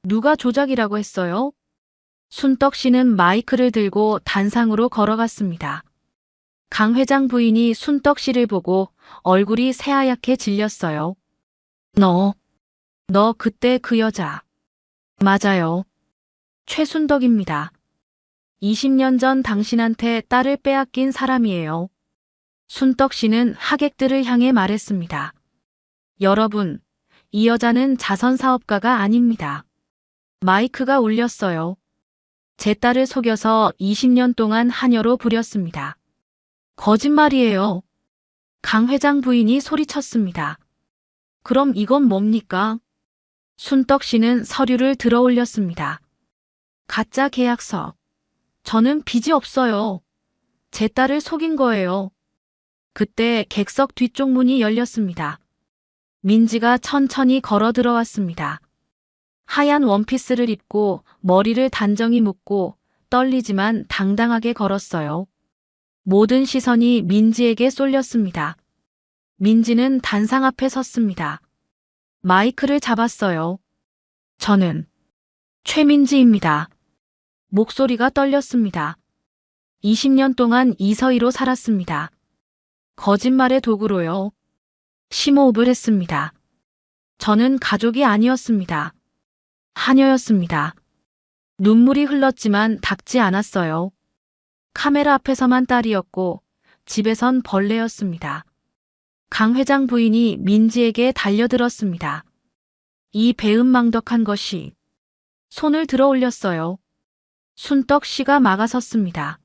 S2: 누가 조작이라고 했어요? 순떡 씨는 마이크를 들고 단상으로 걸어갔습니다. 강 회장 부인이 순떡 씨를 보고 얼굴이 새하얗게 질렸어요. 너 그때 그 여자. 맞아요. 최순덕입니다. 20년 전 당신한테 딸을 빼앗긴 사람이에요. 순떡 씨는 하객들을 향해 말했습니다. 여러분, 이 여자는 자선사업가가 아닙니다. 마이크가 울렸어요. 제 딸을 속여서 20년 동안 하녀로 부렸습니다. 거짓말이에요. 강 회장 부인이 소리쳤습니다. 그럼 이건 뭡니까? 순떡 씨는 서류를 들어 올렸습니다. 가짜 계약서. 저는 빚이 없어요. 제 딸을 속인 거예요. 그때 객석 뒤쪽 문이 열렸습니다. 민지가 천천히 걸어 들어왔습니다. 하얀 원피스를 입고 머리를 단정히 묶고 떨리지만 당당하게 걸었어요. 모든 시선이 민지에게 쏠렸습니다. 민지는 단상 앞에 섰습니다. 마이크를 잡았어요. 저는 최민지입니다. 목소리가 떨렸습니다. 20년 동안 이서희로 살았습니다. 거짓말의 도구로요. 심호흡을 했습니다. 저는 가족이 아니었습니다. 하녀였습니다. 눈물이 흘렀지만 닦지 않았어요. 카메라 앞에서만 딸이었고 집에선 벌레였습니다. 강 회장 부인이 민지에게 달려들었습니다. 이 배은망덕한 것이. 손을 들어 올렸어요. 순떡 씨가 막아섰습니다.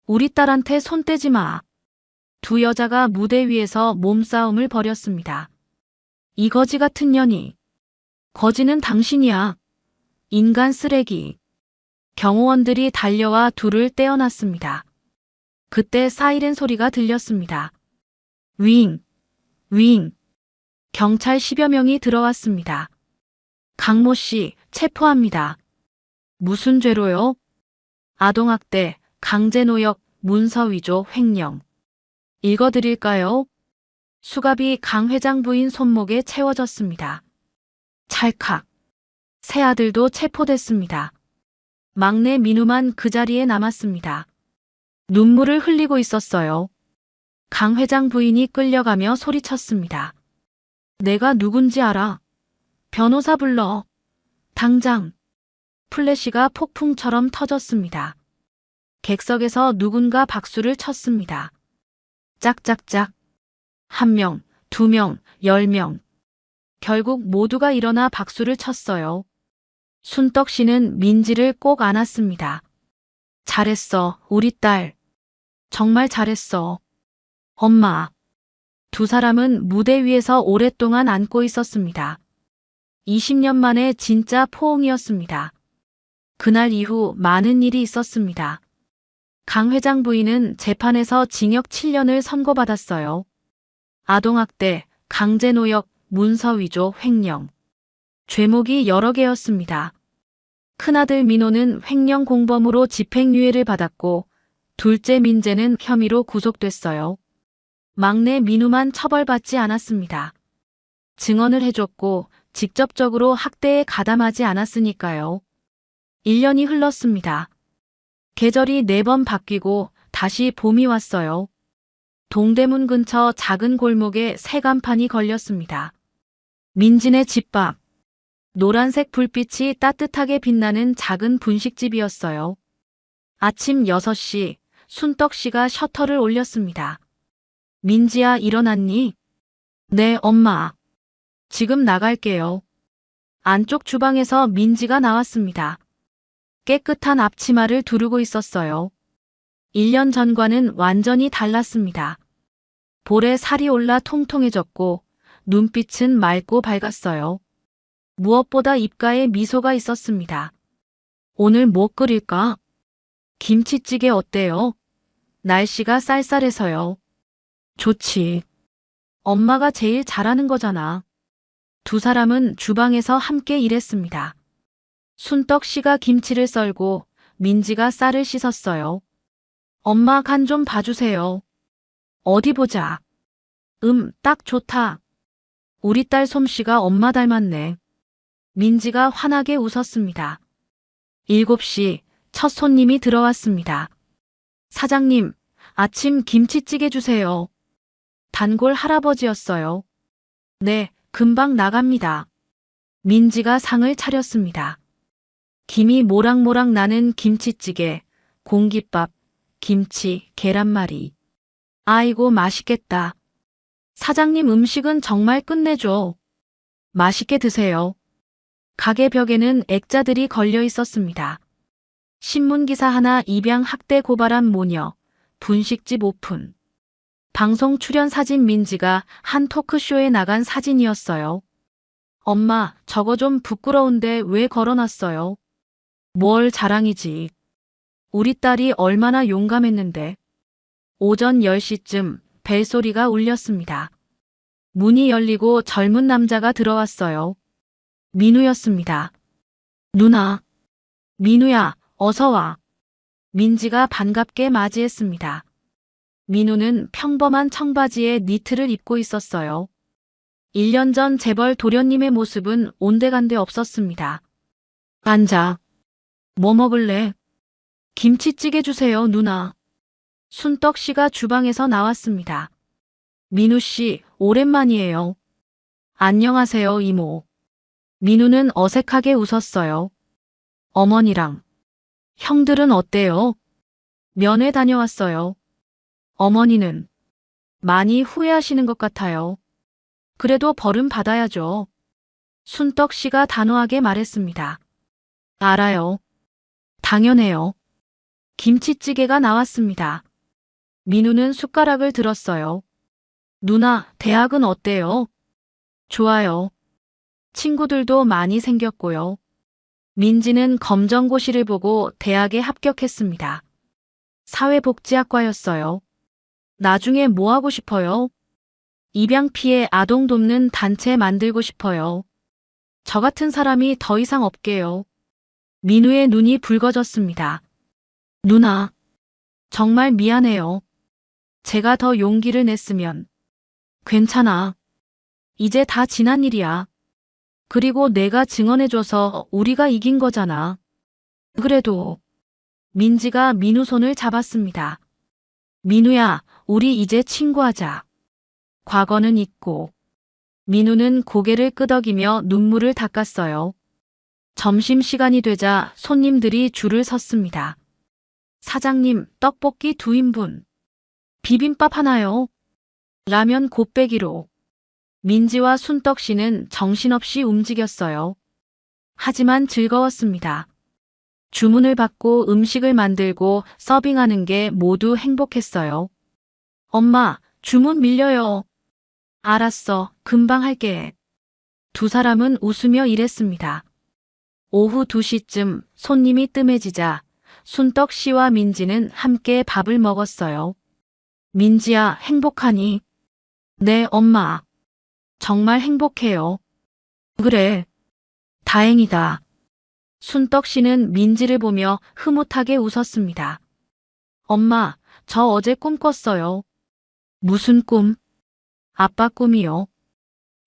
S2: 우리 딸한테 손 떼지 마. 두 여자가 무대 위에서 몸싸움을 벌였습니다. 이 거지 같은 년이. 거지는 당신이야. 인간 쓰레기. 경호원들이 달려와 둘을 떼어놨습니다. 그때 사이렌 소리가 들렸습니다. 윙, 윙. 경찰 10여 명이 들어왔습니다. 강모 씨, 체포합니다. 무슨 죄로요? 아동학대, 강제노역, 문서위조, 횡령. 읽어드릴까요? 수갑이 강 회장 부인 손목에 채워졌습니다. 찰칵. 새 아들도 체포됐습니다. 막내 민우만 그 자리에 남았습니다. 눈물을 흘리고 있었어요. 강 회장 부인이 끌려가며 소리쳤습니다. 내가 누군지 알아. 변호사 불러. 당장. 플래시가 폭풍처럼 터졌습니다. 객석에서 누군가 박수를 쳤습니다. 짝짝짝. 1명, 2명, 10명. 결국 모두가 일어나 박수를 쳤어요. 순떡 씨는 민지를 꼭 안았습니다. 잘했어, 우리 딸. 정말 잘했어. 엄마. 두 사람은 무대 위에서 오랫동안 안고 있었습니다. 20년 만에 진짜 포옹이었습니다. 그날 이후 많은 일이 있었습니다. 강 회장 부인은 재판에서 징역 7년을 선고받았어요. 아동학대, 강제노역, 문서위조, 횡령. 죄목이 여러 개였습니다. 큰아들 민호는 횡령 공범으로 집행유예를 받았고 둘째 민재는 혐의로 구속됐어요. 막내 민우만 처벌받지 않았습니다. 증언을 해줬고 직접적으로 학대에 가담하지 않았으니까요. 1년이 흘렀습니다. 계절이 4번 바뀌고 다시 봄이 왔어요. 동대문 근처 작은 골목에 새 간판이 걸렸습니다. 민진의 집밥. 노란색 불빛이 따뜻하게 빛나는 작은 분식집이었어요. 아침 6시 순떡 씨가 셔터를 올렸습니다. 민지야, 일어났니? 네, 엄마. 지금 나갈게요. 안쪽 주방에서 민지가 나왔습니다. 깨끗한 앞치마를 두르고 있었어요. 1년 전과는 완전히 달랐습니다. 볼에 살이 올라 통통해졌고 눈빛은 맑고 밝았어요. 무엇보다 입가에 미소가 있었습니다. 오늘 뭐 끓일까? 김치찌개 어때요? 날씨가 쌀쌀해서요. 좋지. 엄마가 제일 잘하는 거잖아. 두 사람은 주방에서 함께 일했습니다. 순떡 씨가 김치를 썰고 민지가 쌀을 씻었어요. 엄마 간 좀 봐주세요. 어디 보자. 딱 좋다. 우리 딸 솜씨가 엄마 닮았네. 민지가 환하게 웃었습니다. 7시 첫 손님이 들어왔습니다. 사장님, 아침 김치찌개 주세요. 단골 할아버지였어요. 네, 금방 나갑니다. 민지가 상을 차렸습니다. 김이 모락모락 나는 김치찌개, 공깃밥, 김치, 계란말이. 아이고, 맛있겠다. 사장님 음식은 정말 끝내줘. 맛있게 드세요. 가게 벽에는 액자들이 걸려 있었습니다. 신문기사 하나 입양 학대 고발한 모녀, 분식집 오픈. 방송 출연 사진 민지가 한 토크쇼에 나간 사진이었어요. 엄마, 저거 좀 부끄러운데 왜 걸어놨어요? 뭘 자랑이지. 우리 딸이 얼마나 용감했는데. 오전 10시쯤 벨소리가 울렸습니다. 문이 열리고 젊은 남자가 들어왔어요. 민우였습니다. 누나. 민우야, 어서 와. 민지가 반갑게 맞이했습니다. 민우는 평범한 청바지에 니트를 입고 있었어요. 1년 전 재벌 도련님의 모습은 온데간데 없었습니다. 앉아. 뭐 먹을래? 김치찌개 주세요, 누나. 순떡 씨가 주방에서 나왔습니다. 민우 씨, 오랜만이에요. 안녕하세요, 이모. 민우는 어색하게 웃었어요. 어머니랑. 형들은 어때요? 면회 다녀왔어요. 어머니는 많이 후회하시는 것 같아요. 그래도 벌은 받아야죠. 순떡 씨가 단호하게 말했습니다. 알아요. 당연해요. 김치찌개가 나왔습니다. 민우는 숟가락을 들었어요. 누나, 대학은 어때요? 좋아요. 친구들도 많이 생겼고요. 민지는 검정고시를 보고 대학에 합격했습니다. 사회복지학과였어요. 나중에 뭐 하고 싶어요? 입양 피해 아동 돕는 단체 만들고 싶어요. 저 같은 사람이 더 이상 없게요. 민우의 눈이 붉어졌습니다. 누나, 정말 미안해요. 제가 더 용기를 냈으면. 괜찮아. 이제 다 지난 일이야. 그리고 내가 증언해줘서 우리가 이긴 거잖아. 그래도. 민지가 민우 손을 잡았습니다. 민우야, 우리 이제 친구하자. 과거는 잊고. 민우는 고개를 끄덕이며 눈물을 닦았어요. 점심시간이 되자 손님들이 줄을 섰습니다. 사장님, 떡볶이 2인분. 비빔밥 하나요? 라면 곱빼기로. 민지와 순떡 씨는 정신없이 움직였어요. 하지만 즐거웠습니다. 주문을 받고 음식을 만들고 서빙하는 게 모두 행복했어요. 엄마, 주문 밀려요. 알았어, 금방 할게. 두 사람은 웃으며 일했습니다. 오후 2시쯤 손님이 뜸해지자 순떡 씨와 민지는 함께 밥을 먹었어요. 민지야, 행복하니? 네, 엄마. 정말 행복해요. 그래. 다행이다. 순떡 씨는 민지를 보며 흐뭇하게 웃었습니다. 엄마, 저 어제 꿈 꿨어요. 무슨 꿈? 아빠 꿈이요.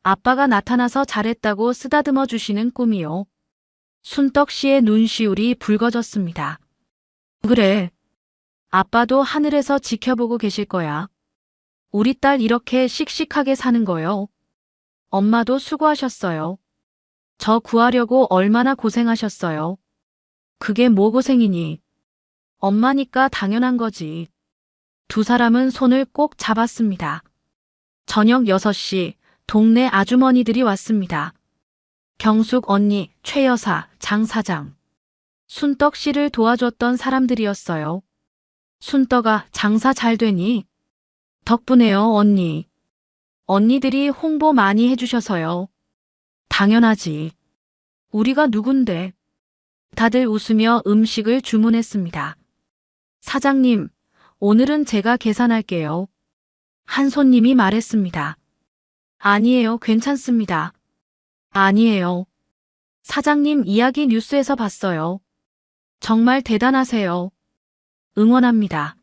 S2: 아빠가 나타나서 잘했다고 쓰다듬어 주시는 꿈이요. 순떡 씨의 눈시울이 붉어졌습니다. 그래. 아빠도 하늘에서 지켜보고 계실 거야. 우리 딸 이렇게 씩씩하게 사는 거요. 엄마도 수고하셨어요. 저 구하려고 얼마나 고생하셨어요. 그게 뭐 고생이니? 엄마니까 당연한 거지. 두 사람은 손을 꼭 잡았습니다. 저녁 6시 동네 아주머니들이 왔습니다. 경숙 언니, 최 여사, 장 사장. 순떡 씨를 도와줬던 사람들이었어요. 순떡아, 장사 잘 되니? 덕분에요, 언니. 언니들이 홍보 많이 해주셔서요. 당연하지. 우리가 누군데? 다들 웃으며 음식을 주문했습니다. 사장님, 오늘은 제가 계산할게요. 한 손님이 말했습니다. 아니에요, 괜찮습니다. 아니에요. 사장님 이야기 뉴스에서 봤어요. 정말 대단하세요. 응원합니다.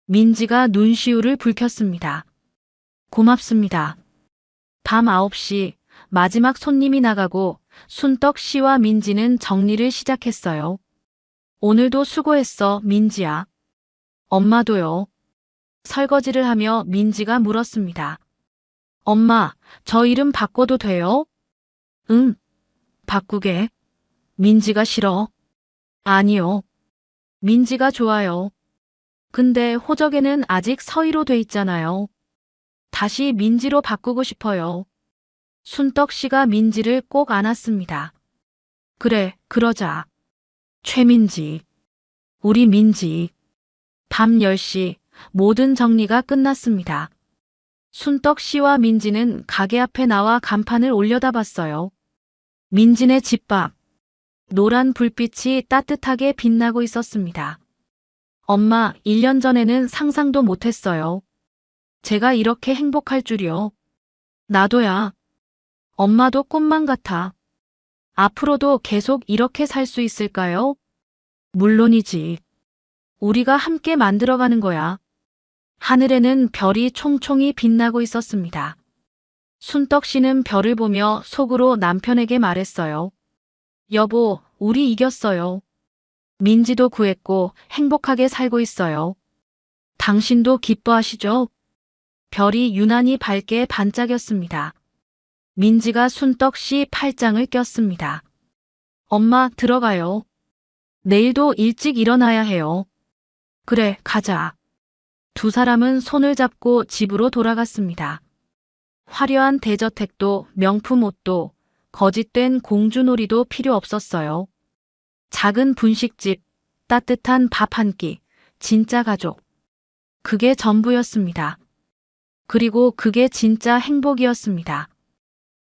S2: 민지가 눈시울을 붉혔습니다. 고맙습니다. 밤 9시 마지막 손님이 나가고 순떡 씨와 민지는 정리를 시작했어요. 오늘도 수고했어, 민지야. 엄마도요. 설거지를 하며 민지가 물었습니다. 엄마, 저 이름 바꿔도 돼요? 응, 바꾸게. 민지가 싫어. 아니요. 민지가 좋아요. 근데 호적에는 아직 서희로 돼 있잖아요. 다시 민지로 바꾸고 싶어요. 순떡 씨가 민지를 꼭 안았습니다. 그래, 그러자. 최민지. 우리 민지. 밤 10시 모든 정리가 끝났습니다. 순떡 씨와 민지는 가게 앞에 나와 간판을 올려다봤어요. 민지네 집밥. 노란 불빛이 따뜻하게 빛나고 있었습니다. 엄마, 1년 전에는 상상도 못했어요. 제가 이렇게 행복할 줄이요. 나도야. 엄마도 꿈만 같아. 앞으로도 계속 이렇게 살 수 있을까요? 물론이지. 우리가 함께 만들어가는 거야. 하늘에는 별이 총총히 빛나고 있었습니다. 순떡 씨는 별을 보며 속으로 남편에게 말했어요. 여보, 우리 이겼어요. 민지도 구했고 행복하게 살고 있어요. 당신도 기뻐하시죠? 별이 유난히 밝게 반짝였습니다. 민지가 순떡 씨 팔짱을 꼈습니다. 엄마, 들어가요. 내일도 일찍 일어나야 해요. 그래, 가자. 두 사람은 손을 잡고 집으로 돌아갔습니다. 화려한 대저택도 명품 옷도 거짓된 공주놀이도 필요 없었어요. 작은 분식집, 따뜻한 밥 한 끼, 진짜 가족. 그게 전부였습니다. 그리고 그게 진짜 행복이었습니다.